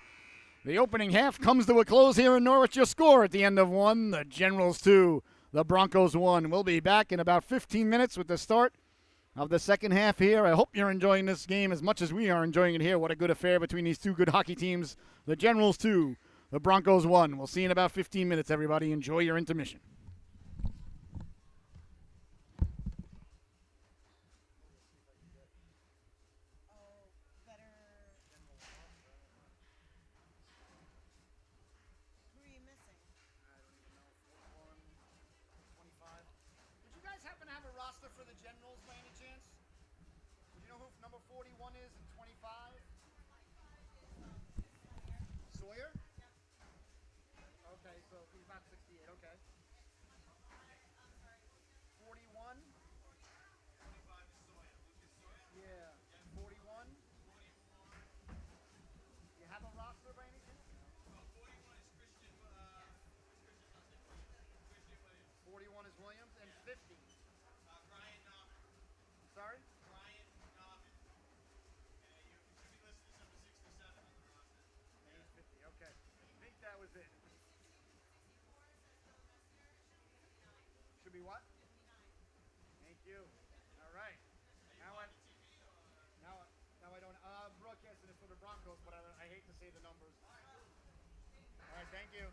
The opening half comes to a close here in Norwich. Your score at the end of one, the Generals 2, the Broncos 1. We'll be back in about 15 minutes with the start of the second half here. I hope you're enjoying this game as much as we are enjoying it here. What a good affair between these two good hockey teams. The Generals 2, the Broncos 1. We'll see you in about 15 minutes, everybody. Enjoy your intermission. For the Generals by any chance? Do you know who number 41 is and 25? Sawyer? Okay, so he's not 68, okay. 41? 25 is Sawyer. Lucas Sawyer? Yeah. 41? You have a roster by any chance? 41 is Christian Williams. 41 is Williams and 50. Sorry? Brian Nauman. You should be listed as number 67 on the roster. He's 50, okay. I think that was it. Should be what? 59. Thank you. All right. Now I don't broadcasting it for the Broncos, but I hate to say the numbers. All right, thank you.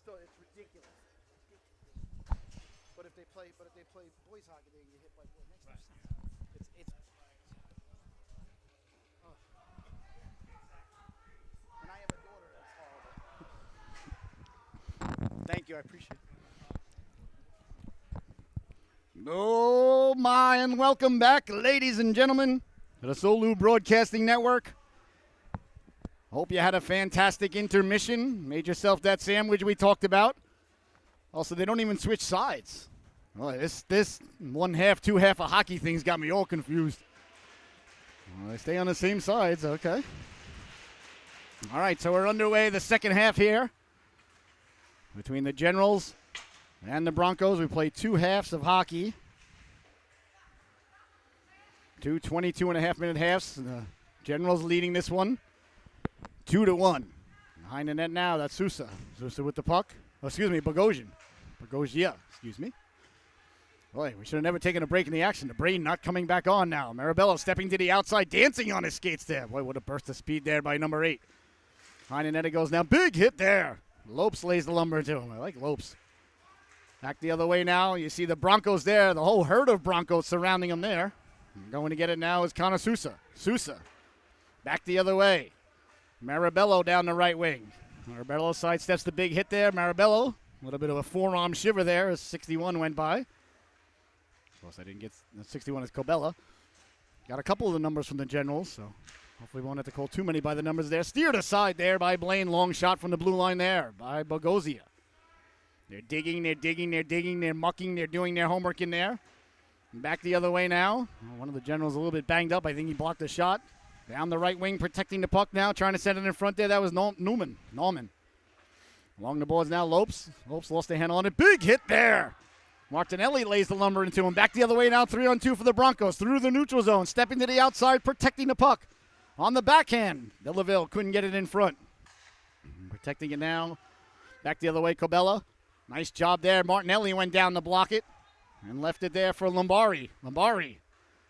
still, it's ridiculous. But if they play boys hockey, they can get hit by boys next time. It's. And I have a daughter that's horrible. Thank you, I appreciate it. Oh my, and welcome back, ladies and gentlemen, to the Solu Broadcasting Network. Hope you had a fantastic intermission. Made yourself that sandwich we talked about. Also, they don't even switch sides. Well, this 1/2, 2/2 of hockey things got me all confused. Well, they stay on the same sides. Okay. All right, so we're underway the second half here. Between the Generals and the Broncos, we play 2 halves of hockey. 2 22.5-minute halves. The Generals leading this one 2-1. Behind the net now, that's Sousa. Sousa with the puck. Oh, excuse me, Bogosian. Excuse me. Boy, we should have never taken a break in the action. The brain not coming back on now. Marabello stepping to the outside, dancing on his skates there. Boy, what a burst of speed there by number 8. Behind the net it goes now. Big hit there. Lopes lays the lumber to him. I like Lopes. Back the other way now. You see the Broncos there. The whole herd of Broncos surrounding them there. Going to get it now is Connor Sousa. Sousa. Back the other way. Marabello down the right wing. Marabello sidesteps the big hit there. Marabello. A little bit of a forearm shiver there as 61 went by. Of course, I didn't get 61 as Cobella. Got a couple of the numbers from the Generals, so hopefully we won't have to call too many by the numbers there. Steered aside there by Blaine. Long shot from the blue line there by Bogosian. They're digging, they're mucking, they're doing their homework in there. And back the other way now. One of the Generals a little bit banged up. I think he blocked the shot. Down the right wing, protecting the puck now, trying to send it in front there. That was Norman. Along the boards now, Lopes. Lopes lost a handle on it. Big hit there. Martinelli lays the lumber into him. Back the other way now, 3-on-2 for the Broncos. Through the neutral zone, stepping to the outside, protecting the puck. On the backhand, Delaville couldn't get it in front. Protecting it now. Back the other way, Cobella. Nice job there. Martinelli went down to block it and left it there for Lombari. Lombari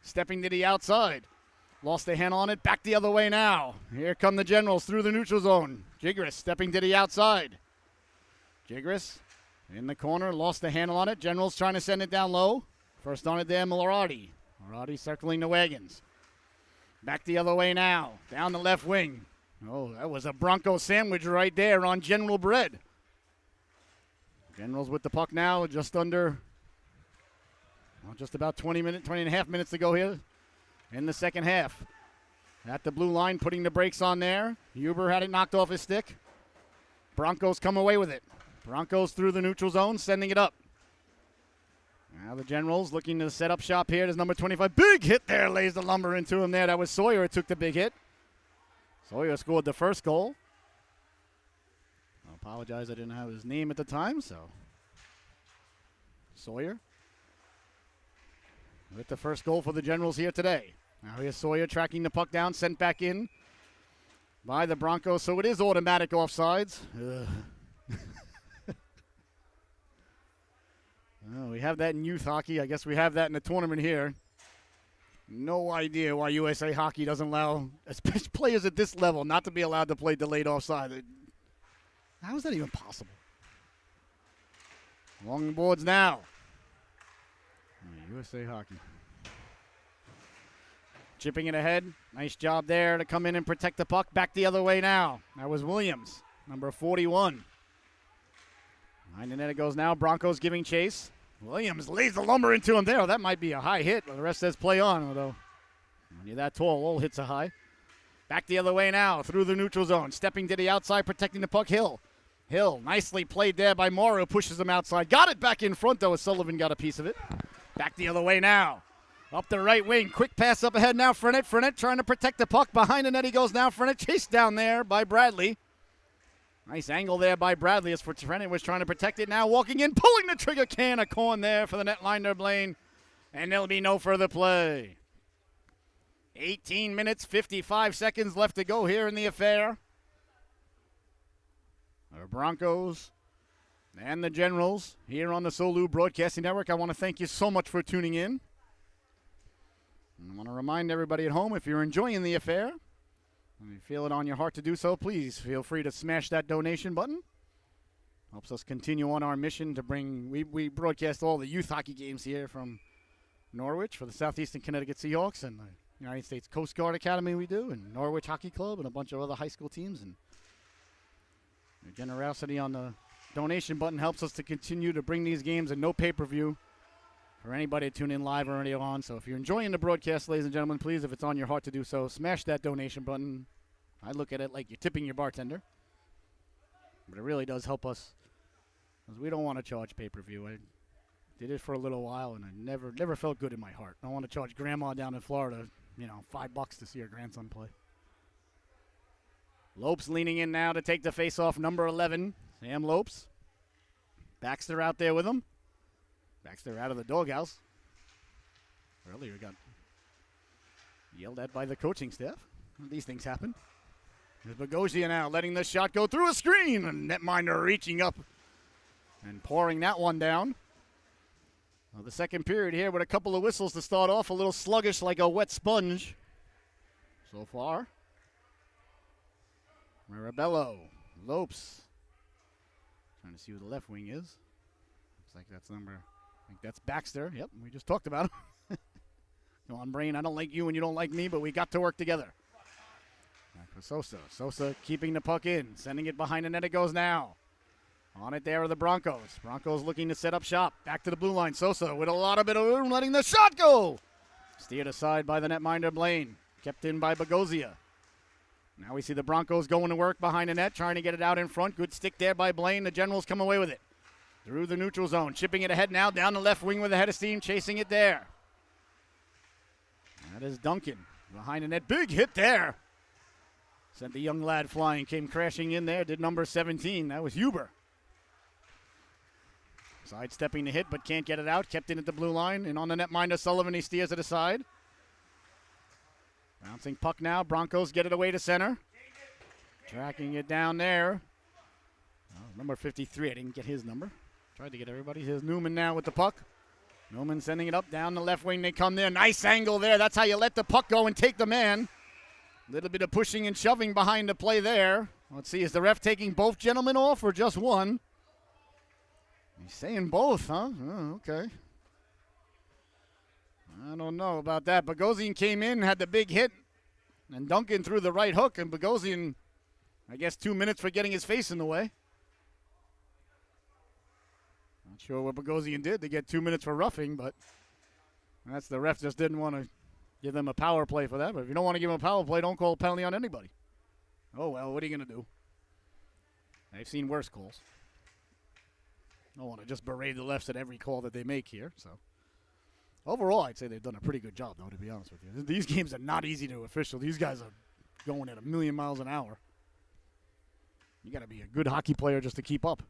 stepping to the outside. Lost a handle on it. Back the other way now. Here come the Generals through the neutral zone. Jigris stepping to the outside. Jigris in the corner. Lost the handle on it. Generals trying to send it down low. First on it there, Miloradi. Miloradi circling the wagons. Back the other way now. Down the left wing. Oh, that was a Bronco sandwich right there on General Bread. Generals with the puck now, just under, just about 20 and a half minutes to go here in the second half. At the blue line, putting the brakes on there. Huber had it knocked off his stick. Broncos come away with it. Broncos through the neutral zone, sending it up. Now the Generals looking to set up shop here. There's number 25. Big hit there, lays the lumber into him there. That was Sawyer who took the big hit. Sawyer scored the first goal. I apologize, I didn't have his name at the time, so. Sawyer with the first goal for the Generals here today. Now here's Sawyer tracking the puck down, sent back in by the Broncos, so it is automatic offsides. Oh, we have that in youth hockey. I guess we have that in the tournament here. No idea why USA Hockey doesn't allow, especially players at this level, not to be allowed to play delayed offside. How is that even possible? Along the boards now. USA Hockey. Chipping it ahead. Nice job there to come in and protect the puck. Back the other way now. That was Williams, number 41. Behind the net it goes now. Broncos giving chase. Williams lays the lumber into him there. Oh, that might be a high hit, but the rest says play on. Although, when you're that tall, all hits are high. Back the other way now, through the neutral zone. Stepping to the outside, protecting the puck, Hill. Hill, nicely played there by Morrow, pushes him outside. Got it back in front, though, as Sullivan got a piece of it. Back the other way now. Up the right wing, quick pass up ahead now, Frenet. Frenet trying to protect the puck. Behind the net he goes now. Frenet chased down there by Bradley. Nice angle there by Bradley as Frenet was trying to protect it. Now walking in, pulling the trigger, can of corn there for the netminder Blaine. And there'll be no further play. 18 minutes, 55 seconds left to go here in the affair. The Broncos and the Generals here on the Solu Broadcasting Network. I want to thank you so much for tuning in. And I want to remind everybody at home, if you're enjoying the affair, and you feel it on your heart to do so, please feel free to smash that donation button Helps us continue on our mission to bring, we broadcast all the youth hockey games here from Norwich for the Southeastern Connecticut Seahawks and the United States Coast Guard Academy we do, and Norwich Hockey Club and a bunch of other high school teams. And your generosity on the donation button helps us to continue to bring these games and no pay-per-view for anybody to tune in live or radio on. So if you're enjoying the broadcast, ladies and gentlemen, please, if it's on your heart to do so, smash that donation button. I look at it like you're tipping your bartender. But it really does help us, because we don't want to charge pay-per-view. I did it for a little while, and I never felt good in my heart. I don't want to charge grandma down in Florida, $5 to see her grandson play. Lopes leaning in now to take the face-off, number 11, Sam Lopes. Baxter out there with him. Baxter out of the doghouse. Earlier got yelled at by the coaching staff. These things happen. There's Bogosian now letting the shot go through a screen. And netminder reaching up and pouring that one down. Well, the second period here with a couple of whistles to start off. A little sluggish like a wet sponge so far. Marabello, Lopes. Trying to see who the left wing is. Looks like that's I think that's Baxter. Yep, we just talked about him. Go on, Brain. I don't like you and you don't like me, but we got to work together. Back for Sosa. Sosa keeping the puck in, sending it behind the net. It goes now. On it there are the Broncos. Broncos looking to set up shop. Back to the blue line. Sosa with a lot of bit of room, letting the shot go. Steered aside by the netminder Blaine. Kept in by Bogosian. Now we see the Broncos going to work behind the net, trying to get it out in front. Good stick there by Blaine. The Generals come away with it. Through the neutral zone. Chipping it ahead now. Down the left wing with a head of steam. Chasing it there. That is Duncan. Behind the net. Big hit there. Sent the young lad flying. Came crashing in there. Did number 17. That was Huber. Sidestepping the hit, but can't get it out. Kept in at the blue line. And on the netminder, Sullivan. He steers it aside. Bouncing puck now. Broncos get it away to center. Tracking it down there. Oh, number 53. I didn't get his number. Tried to get everybody. Here's Newman now with the puck. Newman sending it up down the left wing. They come there. Nice angle there. That's how you let the puck go and take the man. A little bit of pushing and shoving behind the play there. Let's see. Is the ref taking both gentlemen off or just one? He's saying both, huh? Oh, okay. I don't know about that. Bogosian came in, had the big hit, and Duncan threw the right hook, and Bogosian, I guess, 2 minutes for getting his face in the way. Not sure what Bogosian did to get 2 minutes for roughing, but that's the ref just didn't want to give them a power play for that. But if you don't want to give them a power play, don't call a penalty on anybody. Oh, well, what are you going to do? I've seen worse calls. I don't want to just berate the refs at every call that they make here. So overall, I'd say they've done a pretty good job, though, to be honest with you. These games are not easy to official. These guys are going at 1,000,000 miles an hour. You got to be a good hockey player just to keep up.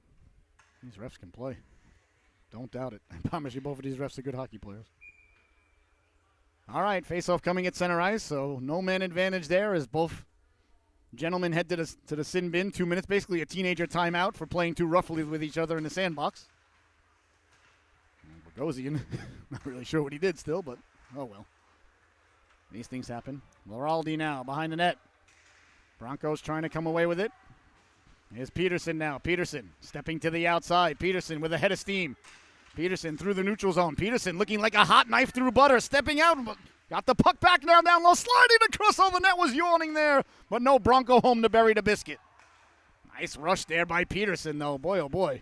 These refs can play. Don't doubt it. I promise you both of these refs are good hockey players. All right, face-off coming at center ice, so no man advantage there as both gentlemen head to the sin bin. 2 minutes, basically a teenager timeout for playing too roughly with each other in the sandbox. Bogosian, not really sure what he did still, but oh well. These things happen. Loraldi now behind the net. Broncos trying to come away with it. Here's Peterson now. Peterson stepping to the outside. Peterson with a head of steam. Peterson through the neutral zone. Peterson looking like a hot knife through butter. Stepping out. Got the puck back now down low. Sliding across all the net was yawning there. But no Bronco home to bury the biscuit. Nice rush there by Peterson, though. Boy, oh boy.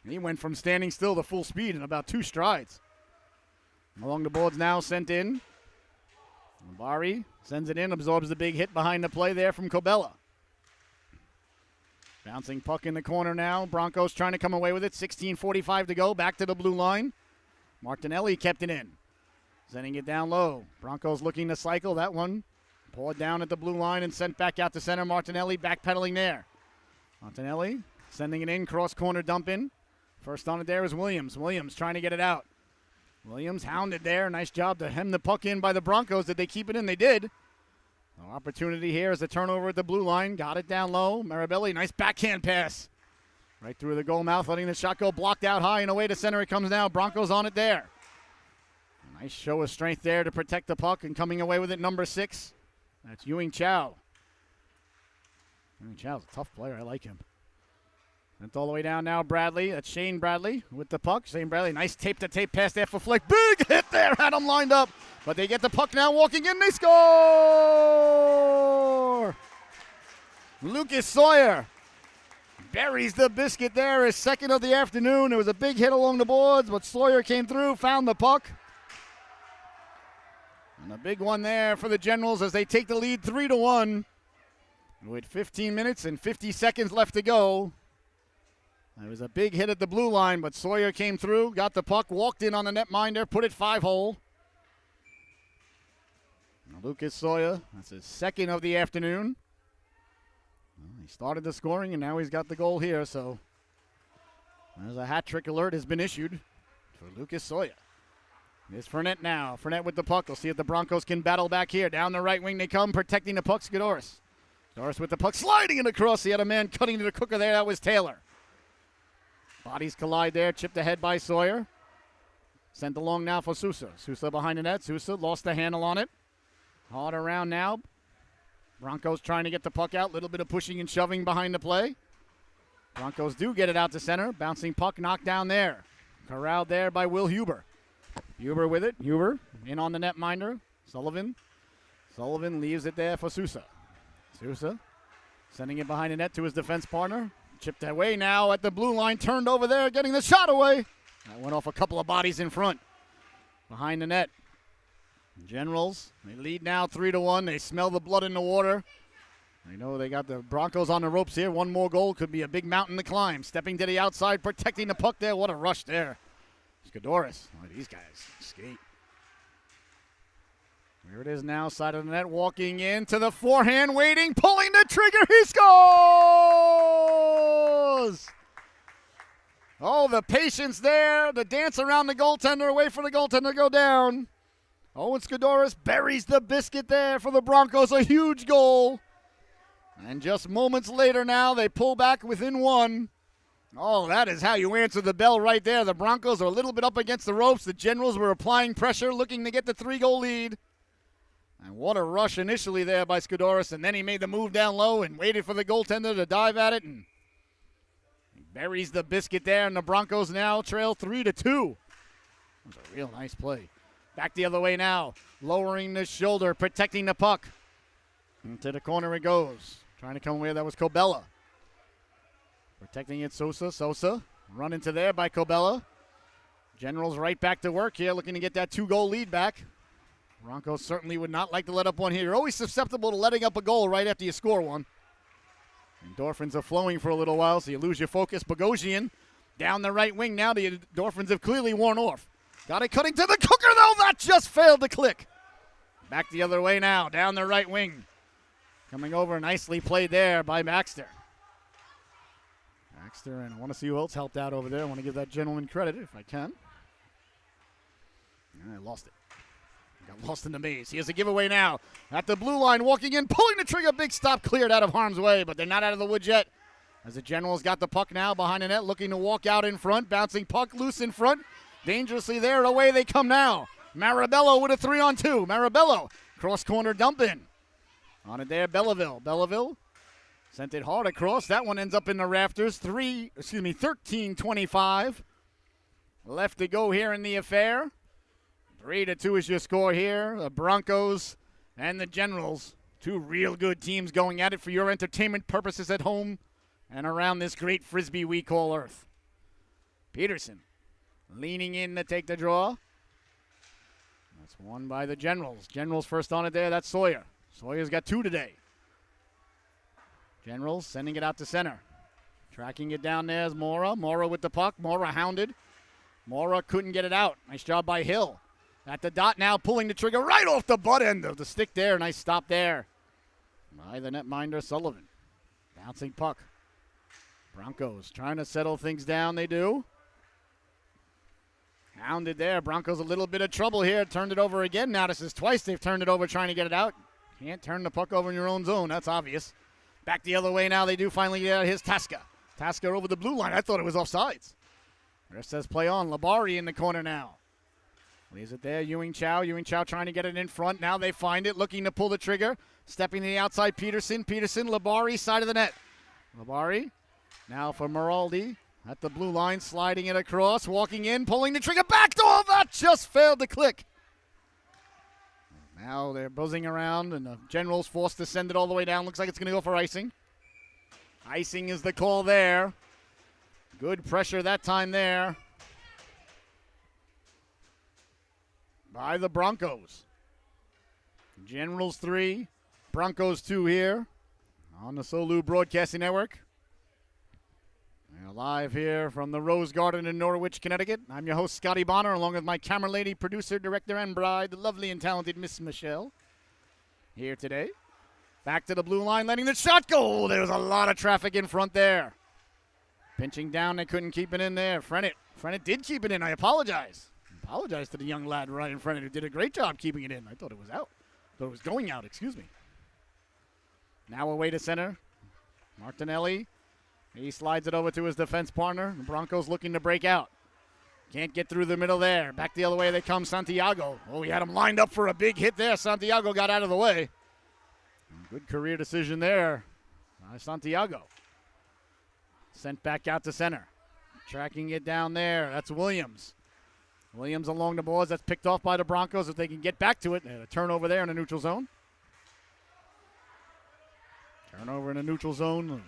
He went from standing still to full speed in about 2 strides. Along the boards now, sent in. Bari sends it in, absorbs the big hit behind the play there from Cobella. Bouncing puck in the corner now. Broncos trying to come away with it. 16:45 to go. Back to the blue line. Martinelli kept it in. Sending it down low. Broncos looking to cycle. That one poured down at the blue line and sent back out to center. Martinelli backpedaling there. Martinelli sending it in. Cross corner dump in. First on it there is Williams. Williams trying to get it out. Williams hounded there. Nice job to hem the puck in by the Broncos. Did they keep it in? They did. No opportunity here as a turnover at the blue line. Got it down low. Marabelli, nice backhand pass. Right through the goal mouth, letting the shot go blocked out high and away to center it comes now. Broncos on it there. Nice show of strength there to protect the puck and coming away with it, number 6. That's Ewing Chow. Ewing Chow's a tough player. I like him. It's all the way down now, Bradley. That's Shane Bradley with the puck. Shane Bradley, nice tape-to-tape pass there for Flick. Big hit there, had him lined up. But they get the puck now, walking in, they score! Lucas Sawyer buries the biscuit there, his second of the afternoon. It was a big hit along the boards, but Sawyer came through, found the puck. And a big one there for the Generals as they take the lead 3-1 with 15 minutes and 50 seconds left to go. It was a big hit at the blue line, but Sawyer came through, got the puck, walked in on the netminder, put it 5-hole. Lucas Sawyer, that's his second of the afternoon. Well, he started the scoring, and now he's got the goal here, so there's a hat trick alert has been issued for Lucas Sawyer. Here's Fournette now. Fournette with the puck. We'll see if the Broncos can battle back here. Down the right wing they come, protecting the puck, Skidoris. Skidoris with the puck, sliding it across. He had a man cutting to the cooker there. That was Taylor. Bodies collide there, chipped ahead by Sawyer. Sent along now for Sousa. Sousa behind the net. Sousa lost the handle on it. Hard around now. Broncos trying to get the puck out. Little bit of pushing and shoving behind the play. Broncos do get it out to center. Bouncing puck knocked down there. Corralled there by Will Huber. Huber with it. Huber in on the netminder. Sullivan. Sullivan leaves it there for Sousa. Sousa sending it behind the net to his defense partner. Chipped away now at the blue line. Turned over there, getting the shot away. That went off a couple of bodies in front. Behind the net. Generals, they lead now 3-1. They smell the blood in the water. They know they got the Broncos on the ropes here. One more goal could be a big mountain to climb. Stepping to the outside, protecting the puck there. What a rush there. Skidoris. Oh, these guys skate. Here it is now, side of the net, walking into the forehand, waiting, pulling the trigger. He scores! Oh, the patience there. The dance around the goaltender, wait for the goaltender to go down. Owen Skidoris buries the biscuit there for the Broncos. A huge goal. And just moments later now, they pull back within one. Oh, that is how you answer the bell right there. The Broncos are a little bit up against the ropes. The Generals were applying pressure, looking to get the 3-goal lead. And what a rush initially there by Skidoris. And then he made the move down low and waited for the goaltender to dive at it. And he buries the biscuit there. And the Broncos now trail 3-2. That was a real nice play. Back the other way now. Lowering the shoulder, protecting the puck. Into the corner it goes. Trying to come away. That was Cobella. Protecting it, Sosa. Sosa run into there by Cobella. Generals right back to work here, looking to get that 2-goal lead back. Broncos certainly would not like to let up one here. You're always susceptible to letting up a goal right after you score one. Endorphins are flowing for a little while, so you lose your focus. Bogosian down the right wing now. The endorphins have clearly worn off. Got it cutting to the cooker, though. That just failed to click. Back the other way now, down the right wing. Coming over, nicely played there by Baxter. Baxter, and I want to see who else helped out over there. I want to give that gentleman credit if I can. I lost it. Got lost in the maze. He has a giveaway now. At the blue line, walking in, pulling the trigger. Big stop cleared out of harm's way, but they're not out of the woods yet. As the Generals got the puck now behind the net, looking to walk out in front. Bouncing puck loose in front. Dangerously there, away they come now. Marabello with a 3-on-2. Marabello, cross corner dump in. On it there, Belleville. Belleville sent it hard across. That one ends up in the rafters. 13-25. Left to go here in the affair. 3-2 is your score here. The Broncos and the Generals. Two real good teams going at it for your entertainment purposes at home and around this great Frisbee we call Earth. Peterson leaning in to take the draw. That's won by the Generals. Generals first on it there. That's Sawyer. Sawyer's got 2 today. Generals sending it out to center. Tracking it down there is Mora. Mora with the puck. Mora hounded. Mora couldn't get it out. Nice job by Hill. At the dot now, pulling the trigger right off the butt end of the stick there. Nice stop there by the netminder Sullivan. Bouncing puck. Broncos trying to settle things down. They do. Hounded there. Broncos a little bit of trouble here. Turned it over again. Now this is twice they've turned it over trying to get it out. Can't turn the puck over in your own zone. That's obvious. Back the other way now. They do finally get out. Here's Tasca. Tasca over the blue line. I thought it was offsides. Ref says play on. Labari in the corner now. Leaves it there. Ewing Chow. Ewing Chow trying to get it in front. Now they find it. Looking to pull the trigger. Stepping to the outside. Peterson. Peterson. Labari. Side of the net. Labari Now for Maraldi at the blue line, sliding it across, walking in, pulling the trigger back. Oh, that just failed to click. Now they're buzzing around, and the Generals forced to send it all the way down. Looks like it's going to go for icing. Icing is the call there. Good pressure that time there by the Broncos. Generals 3, Broncos 2 here on the Solu Broadcasting Network. We're live here from the Rose Garden in Norwich, Connecticut. I'm your host, Scotty Bonner, along with my camera lady, producer, director, and bride, the lovely and talented Miss Michelle, here today. Back to the blue line, letting the shot go. There was a lot of traffic in front there. Pinching down, they couldn't keep it in there. Frennet did keep it in. I apologize. Apologize to the young lad, Ryan Frennet, who did a great job keeping it in. I thought it was out. Thought it was going out, excuse me. Now away to center. Martinelli. He slides it over to his defense partner. The Broncos looking to break out. Can't get through the middle there. Back the other way they come, Santiago. Oh, he had him lined up for a big hit there. Santiago got out of the way. Good career decision there by Santiago. Sent back out to center. Tracking it down there. That's Williams. Williams along the boards. That's picked off by the Broncos if they can get back to it. A turnover there in the neutral zone. Turnover in the neutral zone.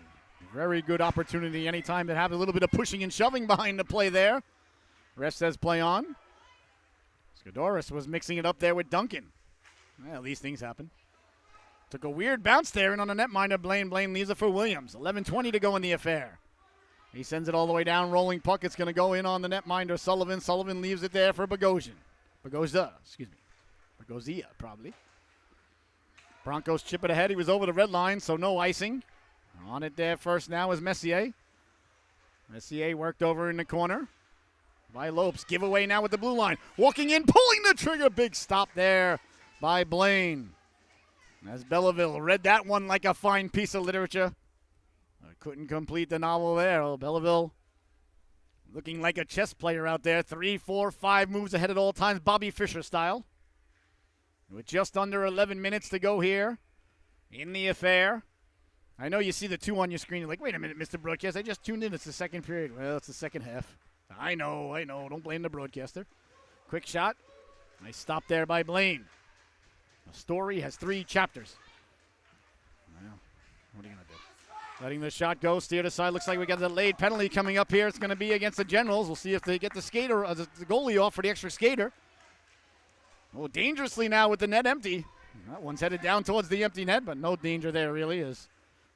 Very good opportunity anytime to have a little bit of pushing and shoving behind the play there. Ref says play on. Skidoris was mixing it up there with Duncan. Well, these things happen. Took a weird bounce there and on the netminder. Blaine leaves it for Williams. 11:20 to go in the affair. He sends it all the way down. Rolling puck. It's going to go in on the netminder. Sullivan. Sullivan leaves it there for Bogosian. Bogozia, probably. Broncos chip it ahead. He was over the red line, so no icing. On it there first now is Messier. Messier worked over in the corner by Lopes. Giveaway now with the blue line. Walking in, pulling the trigger. Big stop there by Blaine. As Belleville read that one like a fine piece of literature. Couldn't complete the novel there. Oh, Belleville looking like a chess player out there. 3, 4, 5 moves ahead at all times, Bobby Fischer style. With just under 11 minutes to go here in the affair. I know you see the 2 on your screen. You're like, wait a minute, Mr. Broadcast. I just tuned in. It's the second period. Well, it's the second half. I know. Don't blame the broadcaster. Quick shot. Nice stop there by Blaine. A story has 3 chapters. Well, what are you going to do? Letting the shot go. Steer to side. Looks like we got a delayed penalty coming up here. It's going to be against the Generals. We'll see if they get the skater, the goalie off for the extra skater. Oh, dangerously now with the net empty. That one's headed down towards the empty net, but no danger there really as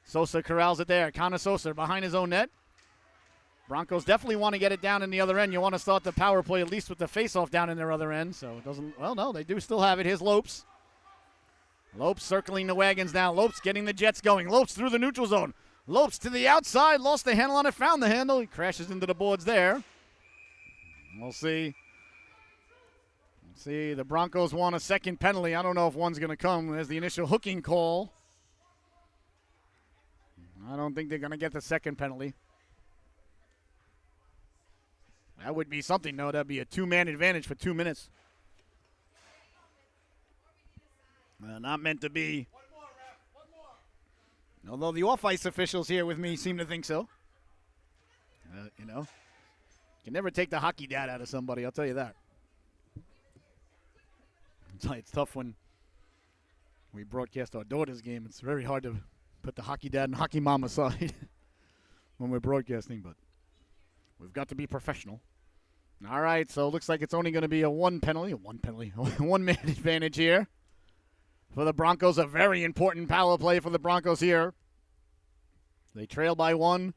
Sosa corrals it there. Connor Sosa behind his own net. Broncos definitely want to get it down in the other end. You want to start the power play at least with the faceoff down in their other end. So it doesn't, well, no, they do still have it. Here's Lopes. Lopes circling the wagons now. Lopes getting the Jets going. Lopes through the neutral zone. Lopes to the outside. Lost the handle on it. Found the handle. He crashes into the boards there. We'll see. See, the Broncos want a second penalty. I don't know if one's going to come. There's the initial hooking call. I don't think they're going to get the second penalty. That would be something, though. That'd be a 2-man advantage for 2 minutes. Not meant to be. One more, ref. One more. Although the off-ice officials here with me seem to think so. You know. Can never take the hockey dad out of somebody, I'll tell you that. It's tough when we broadcast our daughter's game. It's very hard to put the hockey dad and hockey mom aside when we're broadcasting, but we've got to be professional. All right, so it looks like it's only going to be a one man advantage here for the Broncos. A very important power play for the Broncos here. They trail by 1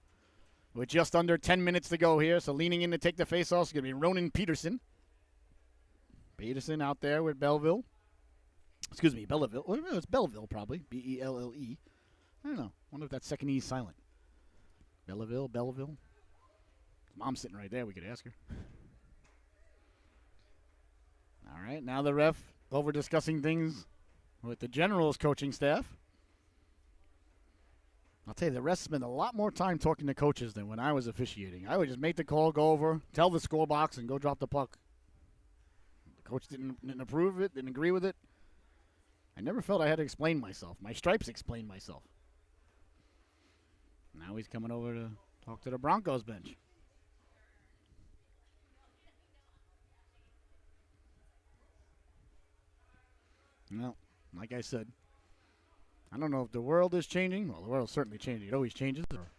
with just under 10 minutes to go here, so leaning in to take the faceoff is going to be Ronan Peterson. Peterson out there with Belleville. Excuse me, Belleville. Well, it's Belleville probably. B-E-L-L-E. I don't know. I wonder if that second E is silent. Belleville. Mom's sitting right there. We could ask her. All right, now the ref over discussing things with the Generals coaching staff. I'll tell you, the refs spend a lot more time talking to coaches than when I was officiating. I would just make the call, go over, tell the score box, and go drop the puck. Coach didn't approve of it, didn't agree with it. I never felt I had to explain myself. My stripes explained myself. Now he's coming over to Talk to the Broncos bench. Well, like I said, I don't know if the world is changing. Well, the world's certainly changing. It always changes. Or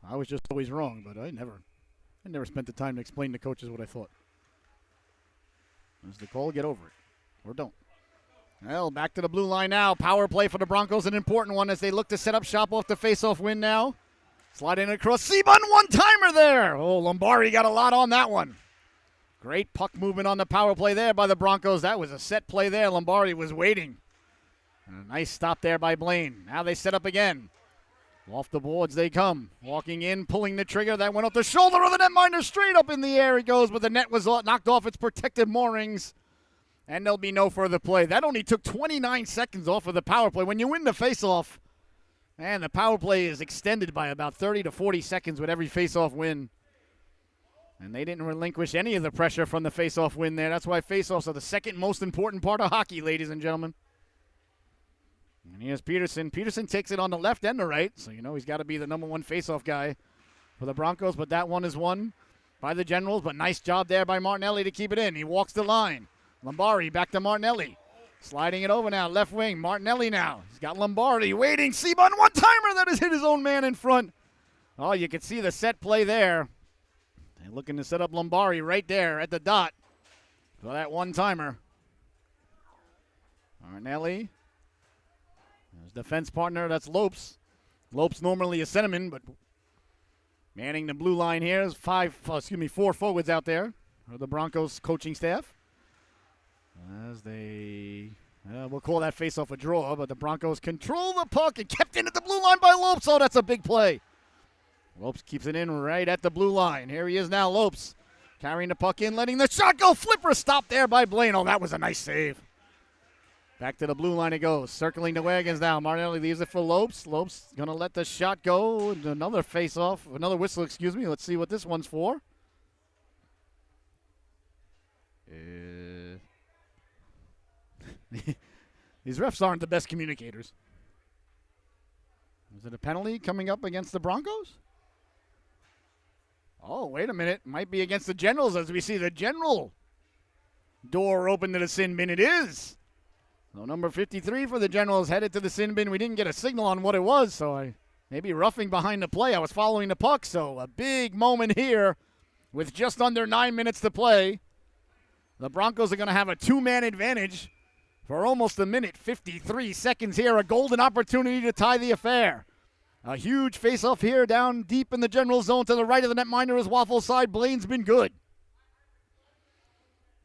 I was just always wrong, but I never spent the time to explain to coaches what I thought. As the call, get over it. Or don't. Well, back to the blue line now. Power play for the Broncos, an important one as they look to set up shop off the faceoff win now. Sliding across. Seabun, one-timer there. Oh, Lombardi got a lot on that one. Great puck movement on the power play there by the Broncos. That was a set play there. Lombardi was waiting. And a nice stop there by Blaine. Now they set up again. Off the boards they come. Walking in, pulling the trigger. That went off the shoulder of the netminder. Straight up in the air it goes, but the net was knocked off its protective moorings. And there'll be no further play. That only took 29 seconds off of the power play. When you win the faceoff, man, the power play is extended by about 30 to 40 seconds with every faceoff win. And they didn't relinquish any of the pressure from the faceoff win there. That's why faceoffs are the second most important part of hockey, ladies and gentlemen. And here's Peterson. Peterson takes it on the left and the right, so you know he's got to be the number one faceoff guy for the Broncos. But that one is won by the Generals. But nice job there by Martinelli to keep it in. He walks the line. Lombardi back to Martinelli. Sliding it over now. Left wing. Martinelli now. He's got Lombardi waiting. Seabun, one-timer that has hit his own man in front. Oh, you can see the set play there. They're looking to set up Lombardi right there at the dot for that one-timer. Martinelli. His defense partner, that's Lopes. Lopes normally a centerman, but manning the blue line here is four forwards out there for the Broncos coaching staff. As they, we'll call that face-off a draw, but the Broncos control the puck and kept in at the blue line by Lopes. Oh, that's a big play. Lopes keeps it in right at the blue line. Here he is now, Lopes. Carrying the puck in, letting the shot go. Flipper stopped there by Blaine. Oh, that was a nice save. Back to the blue line it goes. Circling the wagons now. Martinelli leaves it for Lopes. Lopes going to let the shot go. Another face-off. Another whistle, excuse me. Let's see what this one's for. These refs aren't the best communicators. Is it a penalty coming up against the Broncos? Oh, wait a minute. Might be against the Generals as we see the General door open to the sin bin. It is. So number 53 for the Generals headed to the sin bin. We didn't get a signal on what it was, so maybe roughing behind the play. I was following the puck, so a big moment here with just under 9 minutes to play. The Broncos are going to have a two-man advantage for almost a minute, 53 seconds here. A golden opportunity to tie the affair. A huge face-off here down deep in the General zone to the right of the netminder is Waffle side. Blaine's been good.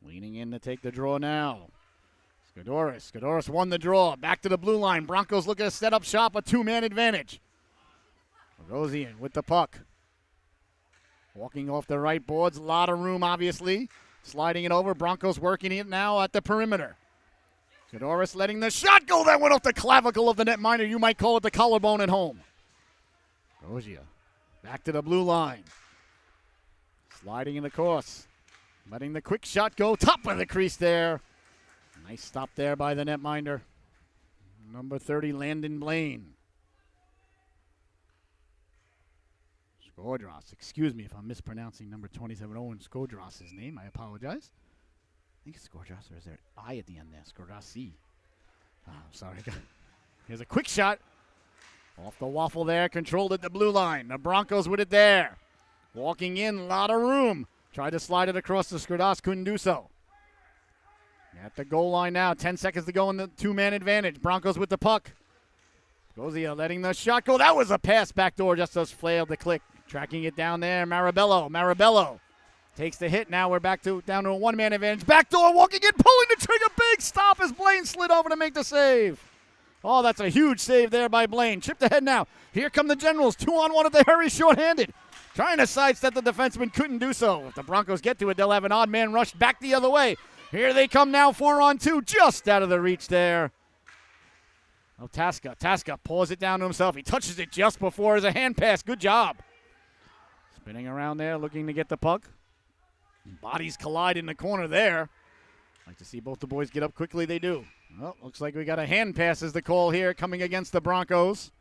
Leaning in to take the draw now. Skidoris won the draw. Back to the blue line. Broncos looking to set up shop, a two-man advantage. Rosian with the puck. Walking off the right boards. A lot of room, obviously. Sliding it over. Broncos working it now at the perimeter. Skidoris letting the shot go. That went off the clavicle of the netminder. You might call it the collarbone at home. Rosia back to the blue line. Sliding in the course. Letting the quick shot go. Top of the crease there. Nice stop there by the netminder. Number 30, Landon Blaine. Skodros. Excuse me if I'm mispronouncing number 27, Owen Skodros' name. I apologize. I think it's Skodros, or is there an I at the end there? Skodros. Oh, sorry. Here's a quick shot. Off the waffle there. Controlled at the blue line. The Broncos with it there. Walking in. A lot of room. Tried to slide it across to Skodros. Couldn't do so. At the goal line now. 10 seconds to go in the two-man advantage. Broncos with the puck. Gozia letting the shot go. That was a pass backdoor. Just as flailed the click. Tracking it down there. Marabello takes the hit. Now we're down to a one-man advantage. Backdoor walking in. Pulling the trigger. Big stop as Blaine slid over to make the save. Oh, that's a huge save there by Blaine. Chipped ahead now. Here come the Generals. 2-on-1 at the hurry, shorthanded. Trying to sidestep the defenseman. Couldn't do so. If the Broncos get to it, they'll have an odd man rush back the other way. Here they come now, 4-on-2, just out of the reach there. Oh, Tasca pulls it down to himself. He touches it just before as a hand pass. Good job. Spinning around there, looking to get the puck. Bodies collide in the corner there. Like to see both the boys get up quickly. They do. Well, looks like we got a hand pass is the call here coming against the Broncos.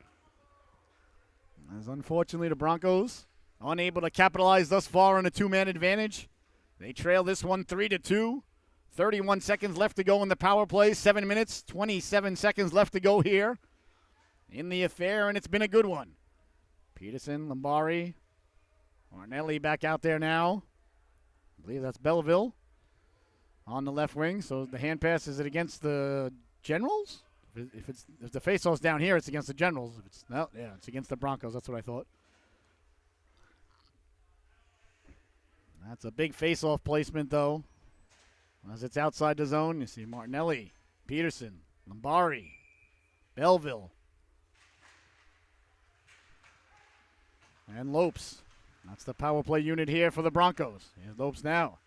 As unfortunately the Broncos unable to capitalize thus far on a two-man advantage. They trail this one 3-2. 31 seconds left to go in the power play. 7 minutes, 27 seconds left to go here in the affair, and it's been a good one. Peterson, Lombari, Martinelli back out there now. I believe that's Belleville on the left wing. So the hand pass, is it against the Generals? If the faceoff's down here, it's against the Generals. If it's no, yeah, it's against the Broncos. That's what I thought. That's a big faceoff placement, though. As it's outside the zone, you see Martinelli, Peterson, Lombari, Belleville, and Lopes. That's the power play unit here for the Broncos. Here's Lopes now.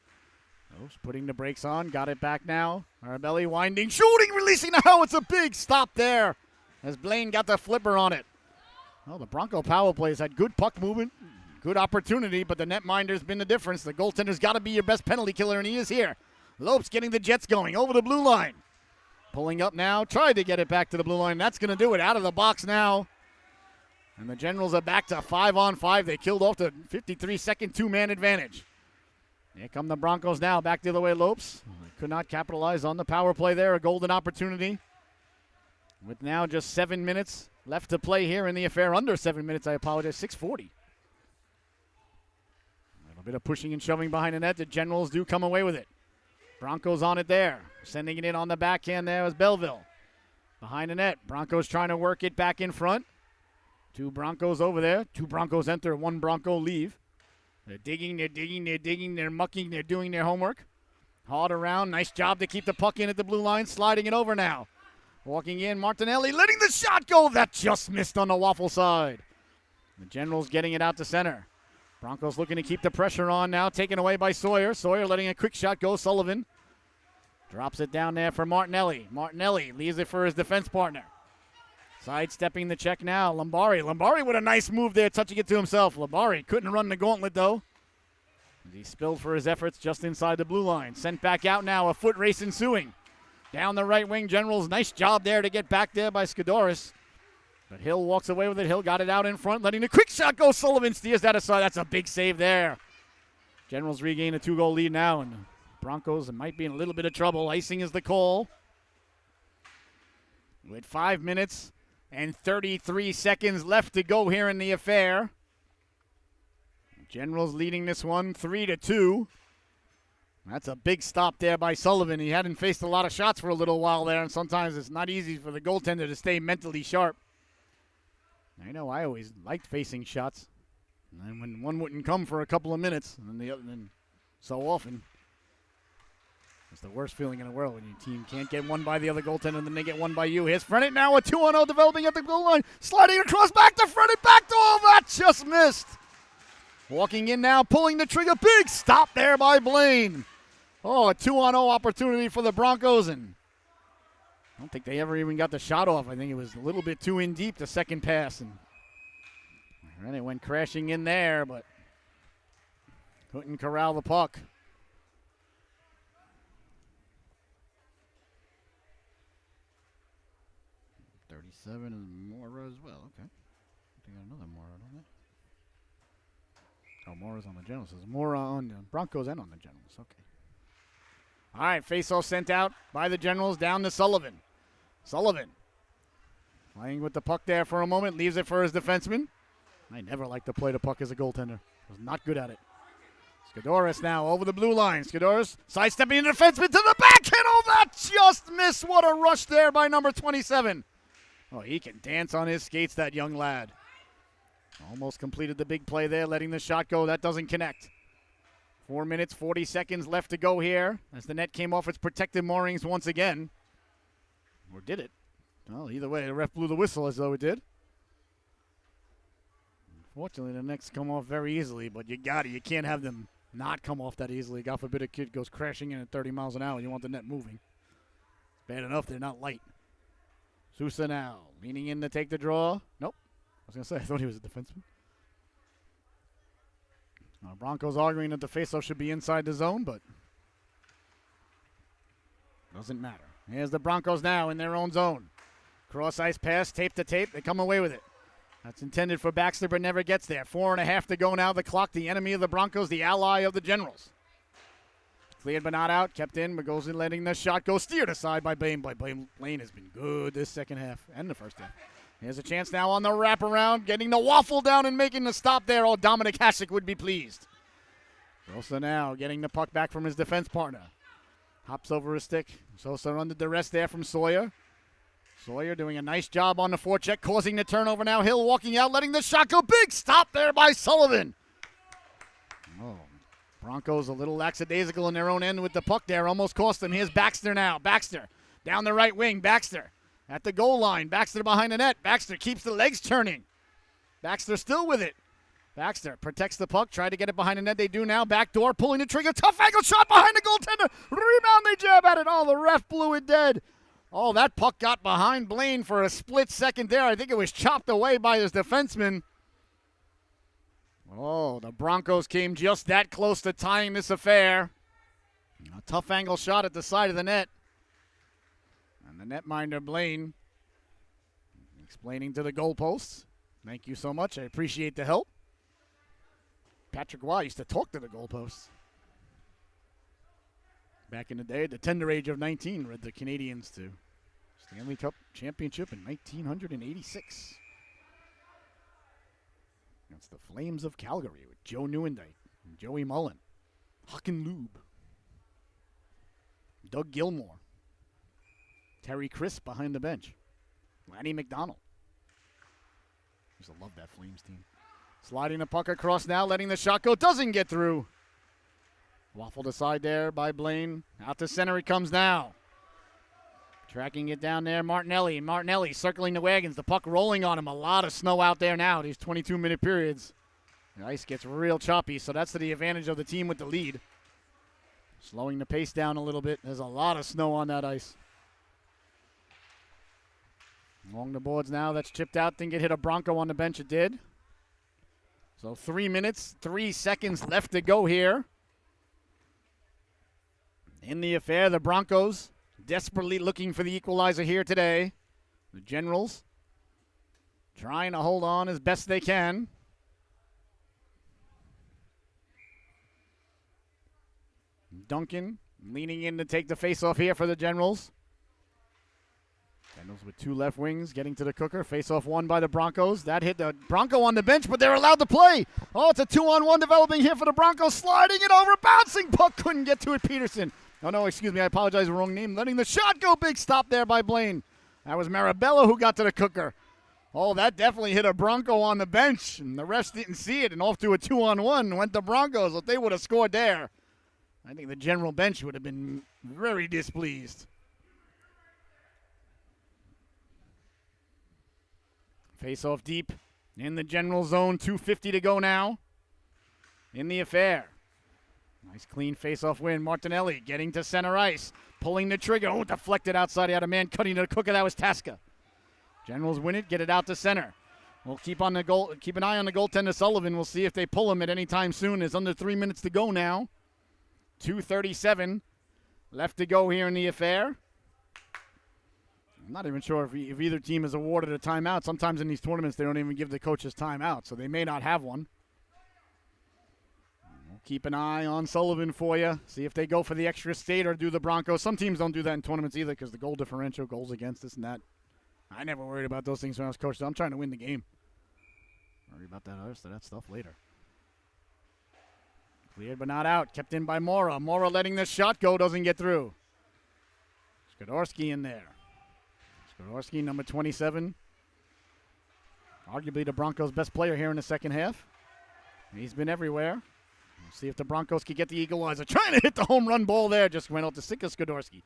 Lopes putting the brakes on. Got it back now. Arabelli winding, shooting, releasing. Now it's a big stop there as Blaine got the flipper on it. Well, the Bronco power plays had good puck movement, good opportunity, but the netminder's been the difference. The goaltender's got to be your best penalty killer, and he is here. Lopes getting the Jets going over the blue line. Pulling up now. Tried to get it back to the blue line. That's going to do it. Out of the box now. And the Generals are back to 5-on-5. They killed off the 53-second two-man advantage. Here come the Broncos now. Back the other way, Lopes. Could not capitalize on the power play there. A golden opportunity. With now just 7 minutes left to play here in the affair. Under 7 minutes, I apologize. 6:40. A little bit of pushing and shoving behind the net. The Generals do come away with it. Broncos on it there. Sending it in on the backhand there was Belleville. Behind the net. Broncos trying to work it back in front. Two Broncos over there. Two Broncos enter, one Bronco leave. They're digging, they're mucking, they're doing their homework. Hauled around. Nice job to keep the puck in at the blue line. Sliding it over now. Walking in, Martinelli letting the shot go. That just missed on the waffle side. The Generals getting it out to center. Broncos looking to keep the pressure on now. Taken away by Sawyer. Sawyer letting a quick shot go. Sullivan drops it down there for Martinelli. Martinelli leaves it for his defense partner. Sidestepping the check now. Lombari with a nice move there, touching it to himself. Lombari couldn't run the gauntlet, though. He spilled for his efforts just inside the blue line. Sent back out now. A foot race ensuing. Down the right wing, Generals. Nice job there to get back there by Skidoris. But Hill walks away with it. Hill got it out in front, letting the quick shot go. Sullivan steers that aside. That's a big save there. Generals regain a 2-goal lead now, and the Broncos might be in a little bit of trouble. Icing is the call. With 5 minutes and 33 seconds left to go here in the affair. Generals leading this one 3-2. That's a big stop there by Sullivan. He hadn't faced a lot of shots for a little while there, and sometimes it's not easy for the goaltender to stay mentally sharp. I know I always liked facing shots. And when one wouldn't come for a couple of minutes, and then the other, then so often, it's the worst feeling in the world when your team can't get one by the other goaltender and then they get one by you. Here's Frennet now, a 2-on-0 developing at the goal line. Sliding across back to Frennet, back to all that, just missed. Walking in now, pulling the trigger. Big stop there by Blaine. Oh, a 2-on-0 opportunity for the Broncos, and I don't think they ever even got the shot off. I think it was a little bit too in deep, the second pass. And then it went crashing in there, but couldn't corral the puck. $37 and Mora as well. Okay. I think I got another Mora, don't I? Oh, Mora's on the Generals. There's Mora on the Broncos and on the Generals. Okay. All right, face-off sent out by the Generals down to Sullivan. Sullivan playing with the puck there for a moment, leaves it for his defenseman. I never liked to play the puck as a goaltender. I was not good at it. Skidoris now over the blue line. Skidoris sidestepping the defenseman to the backhand. Oh, that just missed. What a rush there by number 27. Oh, he can dance on his skates, that young lad. Almost completed the big play there, letting the shot go. That doesn't connect. 4 minutes, 40 seconds left to go here as the net came off its protected moorings once again. Or did it? Well, either way, the ref blew the whistle as though it did. Unfortunately, the nets come off very easily, but you got it. You can't have them not come off that easily. God forbid a kid goes crashing in at 30 miles an hour. You want the net moving. Bad enough they're not light. Sousa now leaning in to take the draw. Nope. I was going to say, I thought he was a defenseman. Broncos arguing that the faceoff should be inside the zone, but doesn't matter. Here's the Broncos now in their own zone. Cross ice pass, tape to tape. They come away with it. That's intended for Baxter, but never gets there. 4.5 to go now. The clock, the enemy of the Broncos, the ally of the Generals. Cleared but not out. Kept in. Bogosian letting the shot go. Steered aside by Blaine. Blaine has been good this second half and the first half. Here's a chance now on the wraparound. Getting the waffle down and making the stop there. Oh, Dominic Hasek would be pleased. Sosa now getting the puck back from his defense partner. Hops over his stick. Sosa under duress there from Sawyer. Sawyer doing a nice job on the forecheck, causing the turnover now. Hill walking out, letting the shot go. Big stop there by Sullivan. Oh, Broncos a little lackadaisical in their own end with the puck there. Almost cost them. Here's Baxter now. Baxter down the right wing. Baxter at the goal line. Baxter behind the net. Baxter keeps the legs turning. Baxter still with it. Baxter protects the puck. Tried to get it behind the net. They do now. Back door, pulling the trigger. Tough angle shot behind the goaltender. Rebound, they jab at it. Oh, the ref blew it dead. Oh, that puck got behind Blaine for a split second there. I think it was chopped away by his defenseman. Oh, the Broncos came just that close to tying this affair. A tough angle shot at the side of the net. And the netminder, Blaine, explaining to the goalposts. Thank you so much. I appreciate the help. Patrick Waugh used to talk to the goalposts. Back in the day, at the tender age of 19, led the Canadians to Stanley Cup championship in 1986. Against the Flames of Calgary with Joe Nieuwendyk, Joey Mullen, Hucken Lube, Doug Gilmore, Terry Crisp behind the bench, Lanny McDonald. Used to love that Flames team. Sliding the puck across now, letting the shot go. Doesn't get through. Waffled aside there by Blaine. Out to center it comes now. Tracking it down there, Martinelli. Martinelli circling the wagons. The puck rolling on him. A lot of snow out there now, these 22-minute periods. The ice gets real choppy, so that's to the advantage of the team with the lead. Slowing the pace down a little bit. There's a lot of snow on that ice. Along the boards now, that's chipped out. Think it hit a Bronco on the bench. It did. So 3 minutes, 3 seconds left to go here. In the affair, the Broncos desperately looking for the equalizer here today. The Generals trying to hold on as best they can. Duncan leaning in to take the face-off here for the Generals. Generals with 2 left wings getting to the cooker. Face-off won by the Broncos. That hit the Bronco on the bench, but they're allowed to play. Oh, it's a 2-on-1 developing here for the Broncos. Sliding it over, bouncing puck. Couldn't get to it, Peterson. Oh, no, excuse me. I apologize. Wrong name. Letting the shot go. Big stop there by Blaine. That was Marabella who got to the cooker. Oh, that definitely hit a Bronco on the bench, and the refs didn't see it, and off to a 2-on-1 went the Broncos. If they would have scored there, I think the general bench would have been very displeased. Face-off deep in the general zone. 2:50 to go now in the affair. Nice clean face-off win. Martinelli getting to center ice. Pulling the trigger. Oh, deflected outside. He had a man cutting to the cooker. That was Tasca. Generals win it. Get it out to center. We'll keep an eye on the goaltender Sullivan. We'll see if they pull him at any time soon. There's under 3 minutes to go now. 2:37 left to go here in the affair. I'm not even sure if either team is awarded a timeout. Sometimes in these tournaments, they don't even give the coaches timeout, so they may not have one. We'll keep an eye on Sullivan for you. See if they go for the extra state or do the Broncos. Some teams don't do that in tournaments either because the goal differential, goals against, this and that. I never worried about those things when I was coaching. I'm trying to win the game. Worry about that stuff later. Cleared but not out. Kept in by Mora. Mora letting the shot go. Doesn't get through. Skidorski in there. Skidorski, number 27. Arguably the Broncos' best player here in the second half. He's been everywhere. We'll see if the Broncos can get the equalizer. Trying to hit the home run ball there. Just went out to stick of Skidorski.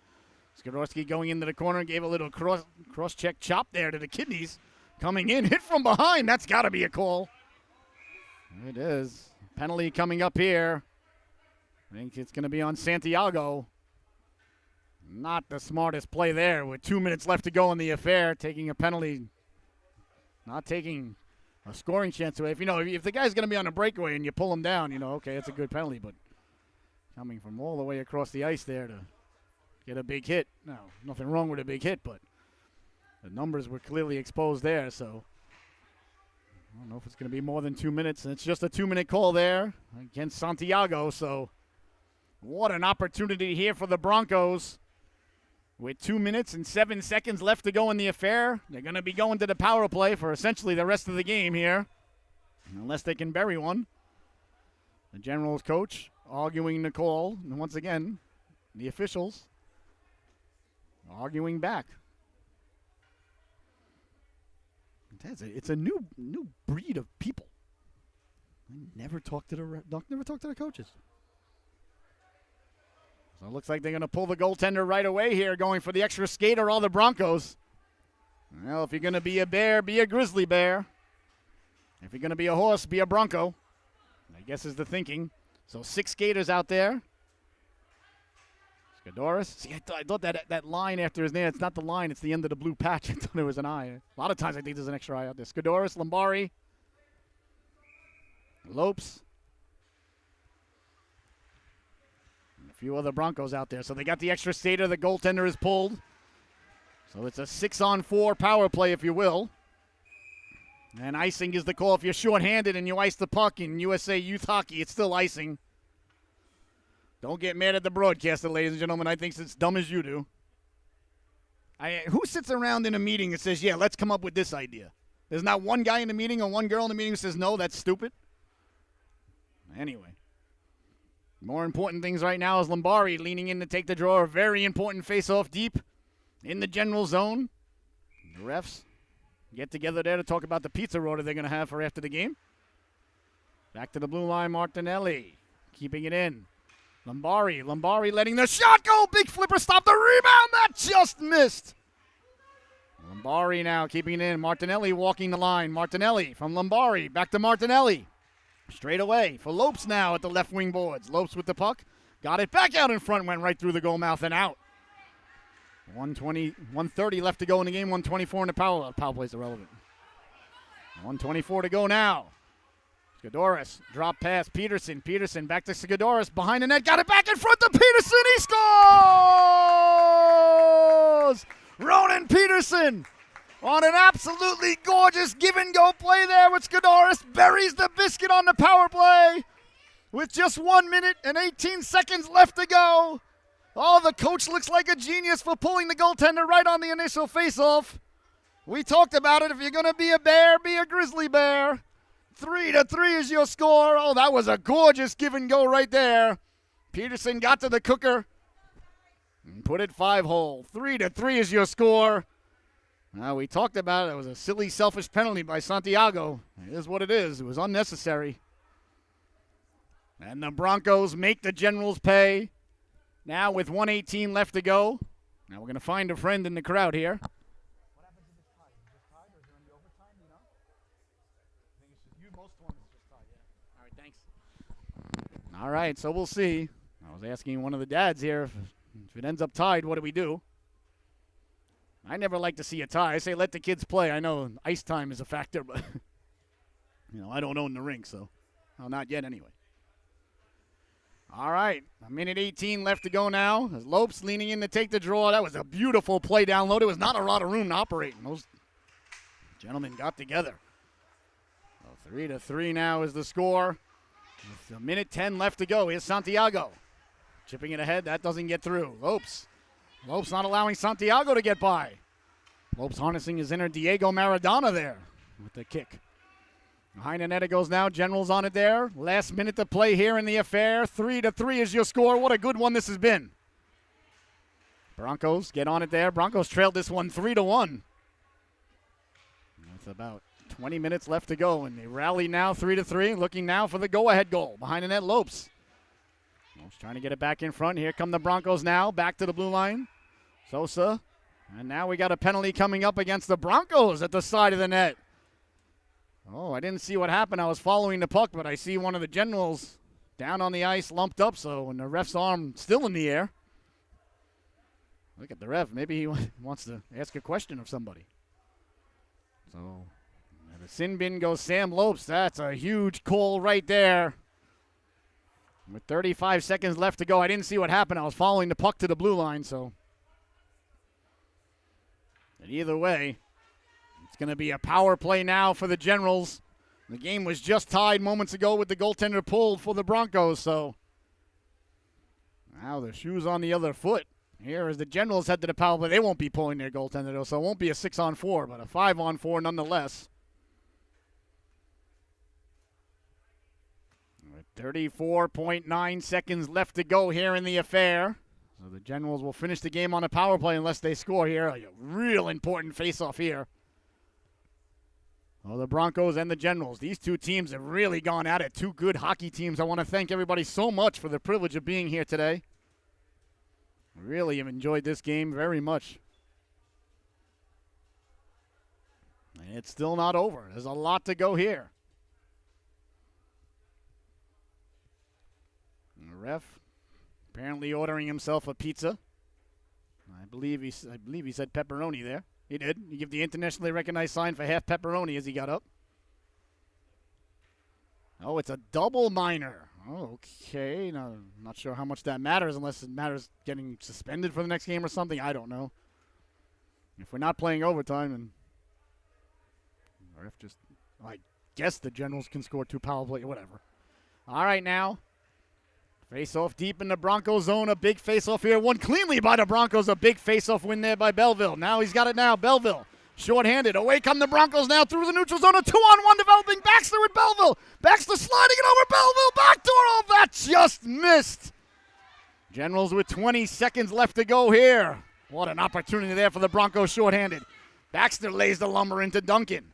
Skidorski going into the corner. Gave a little cross-check chop there to the kidneys. Coming in. Hit from behind. That's got to be a call. It is. Penalty coming up here. I think it's going to be on Santiago. Not the smartest play there with 2 minutes left to go in the affair. Taking a penalty. Not taking a scoring chance away. If the guy's going to be on a breakaway and you pull him down, okay, it's a good penalty. But coming from all the way across the ice there to get a big hit. No, nothing wrong with a big hit, but the numbers were clearly exposed there. So if it's going to be more than 2 minutes. And it's just a 2-minute call there against Santiago. So what an opportunity here for the Broncos. With 2 minutes and 7 seconds left to go in the affair, they're going to be going to the power play for essentially the rest of the game here, unless they can bury one. The Generals coach arguing the call, and once again, the officials arguing back. It's a new breed of people. I never talk to the coaches. So it looks like they're going to pull the goaltender right away here, going for the extra skater, all the Broncos. Well, if you're going to be a bear, be a grizzly bear. If you're going to be a horse, be a Bronco, I guess is the thinking. So 6 skaters out there. Skadoris. See, I thought that line after his name, it's not the line, it's the end of the blue patch. I thought it was an eye. A lot of times I think there's an extra eye out there. Skadoris, Lombari, Lopes. A few other Broncos out there. So they got the extra skater. The goaltender is pulled. So it's a 6-on-4 power play, if you will. And icing is the call. If you're shorthanded and you ice the puck in USA Youth Hockey, it's still icing. Don't get mad at the broadcaster, ladies and gentlemen. I think it's as dumb as you do. Who sits around in a meeting and says, yeah, let's come up with this idea? There's not one guy in the meeting or one girl in the meeting who says, no, that's stupid. Anyway. More important things right now is Lombari leaning in to take the draw. A very important face-off deep in the general zone. The refs get together there to talk about the pizza order they're going to have for after the game. Back to the blue line, Martinelli. Keeping it in. Lombari letting the shot go. Big flipper, stop the rebound. That just missed. Lombari now keeping it in. Martinelli walking the line. Martinelli from Lombari. Back to Martinelli. Straight away for Lopes now at the left wing boards. Lopes with the puck. Got it back out in front. Went right through the goal mouth and out. 130 left to go in the game. 124 in the power. Power plays irrelevant. 124 to go now. Skadoris, drop pass, Peterson back to Skadoris, behind the net, got it back in front to Peterson, he scores! Ronan Peterson on an absolutely gorgeous give-and-go play there with Skadoris, buries the biscuit on the power play with just 1 minute and 18 seconds left to go. Oh, the coach looks like a genius for pulling the goaltender right on the initial face-off. We talked about it, if you're going to be a bear, be a grizzly bear. 3-3 is your score. Oh, that was a gorgeous give and go right there. Peterson got to the cooker and put it 5-hole. 3-3 is your score. Now, we talked about it. It was a silly, selfish penalty by Santiago. It is what it is. It was unnecessary. And the Broncos make the Generals pay. Now with 1:18 left to go. Now we're going to find a friend in the crowd here. All right, so we'll see. I was asking one of the dads here, if it ends up tied, what do we do? I never like to see a tie. I say let the kids play. I know ice time is a factor, but I don't own the rink, so not yet anyway. All right, 1:18 left to go now. As Lopes leaning in to take the draw. That was a beautiful play down low. There was not a lot of room to operate, and those gentlemen got together. So 3-3 now is the score. With 1:10 left to go. Here's Santiago. Chipping it ahead. That doesn't get through. Lopes not allowing Santiago to get by. Lopes harnessing his inner Diego Maradona there with the kick. Behind the net it goes now. Generals on it there. Last minute to play here in the affair. 3-3 is your score. What a good one this has been. Broncos get on it there. Broncos trailed this one 3-1. That's about 20 minutes left to go, and they rally now 3-3, looking now for the go-ahead goal. Behind the net, Lopes. Lopes trying to get it back in front. Here come the Broncos now, back to the blue line. Sosa, and now we got a penalty coming up against the Broncos at the side of the net. Oh, I didn't see what happened. I was following the puck, but I see one of the Generals down on the ice, lumped up, and the ref's arm still in the air. Look at the ref. Maybe he wants to ask a question of somebody. So the sin bin goes Sam Lopes. That's a huge call right there. With 35 seconds left to go. I didn't see what happened. I was following the puck to the blue line, so. But either way, it's going to be a power play now for the Generals. The game was just tied moments ago with the goaltender pulled for the Broncos, so now the shoe's on the other foot. Here as the Generals head to the power play. They won't be pulling their goaltender, though, so it won't be a 6-on-4, but a 5-on-4 nonetheless. With 34.9 seconds left to go here in the affair. So the Generals will finish the game on a power play unless they score here. A real important face-off here. Well, the Broncos and the Generals. These two teams have really gone at it. Two good hockey teams. I want to thank everybody so much for the privilege of being here today. Really have enjoyed this game very much. And it's still not over. There's a lot to go here. And the ref apparently ordering himself a pizza. I believe he said pepperoni there. He did. He gave the internationally recognized sign for half pepperoni as he got up. Oh, it's a double minor. Oh, okay. Now, I'm not sure how much that matters unless it matters getting suspended for the next game or something. I don't know. If we're not playing overtime, and I guess the Generals can score 2 power play, whatever. All right, now. Face-off deep in the Broncos zone. A big face-off here. Won cleanly by the Broncos. A big face-off win there by Belleville. Now he's got it now. Belleville. Short-handed. Away come the Broncos now through the neutral zone. A 2-on-1 developing. Baxter with Belleville. Baxter sliding it over Belleville. Backdoor. Oh, that just missed. Generals with 20 seconds left to go here. What an opportunity there for the Broncos short-handed. Baxter lays the lumber into Duncan.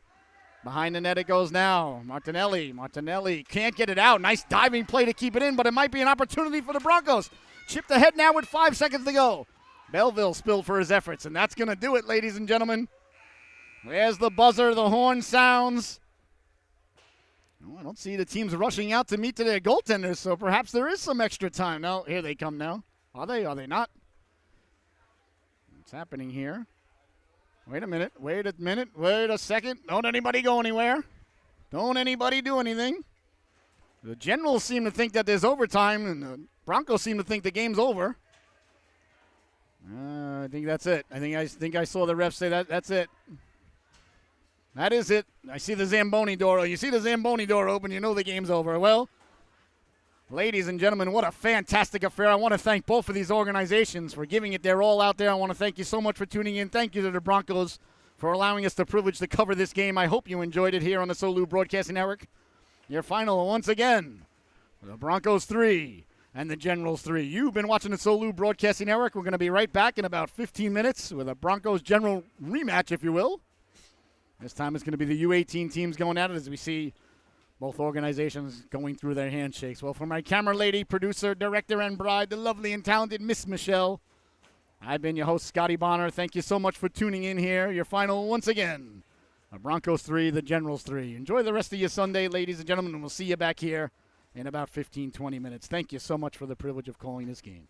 Behind the net it goes now. Martinelli can't get it out. Nice diving play to keep it in, but it might be an opportunity for the Broncos. Chipped ahead now with 5 seconds to go. Belleville spilled for his efforts, and that's going to do it, ladies and gentlemen. There's the buzzer. The horn sounds. Oh, I don't see the teams rushing out to meet to their goaltenders, so perhaps there is some extra time. No, here they come now. Are they? Are they not? What's happening here? Wait a minute, wait a second. Don't anybody go anywhere. Don't anybody do anything. The Generals seem to think that there's overtime, and the Broncos seem to think the game's over. I think that's it. I think I saw the ref say that's it. That is it. I see the Zamboni door. You see the Zamboni door open, you know the game's over. Well, ladies and gentlemen, what a fantastic affair. I want to thank both of these organizations for giving it their all out there. I want to thank you so much for tuning in. Thank you to the Broncos for allowing us the privilege to cover this game. I hope you enjoyed it here on the Solu Broadcasting Network. Your final, once again, the Broncos 3 and the Generals 3. You've been watching the Solu Broadcasting Network. We're going to be right back in about 15 minutes with a Broncos General rematch, if you will. This time it's going to be the U18 teams going at it as we see both organizations going through their handshakes. Well, for my camera lady, producer, director, and bride, the lovely and talented Miss Michelle, I've been your host, Scotty Bonner. Thank you so much for tuning in here. Your final, once again, the Broncos 3, the Generals 3. Enjoy the rest of your Sunday, ladies and gentlemen, and we'll see you back here in about 15, 20 minutes. Thank you so much for the privilege of calling this game.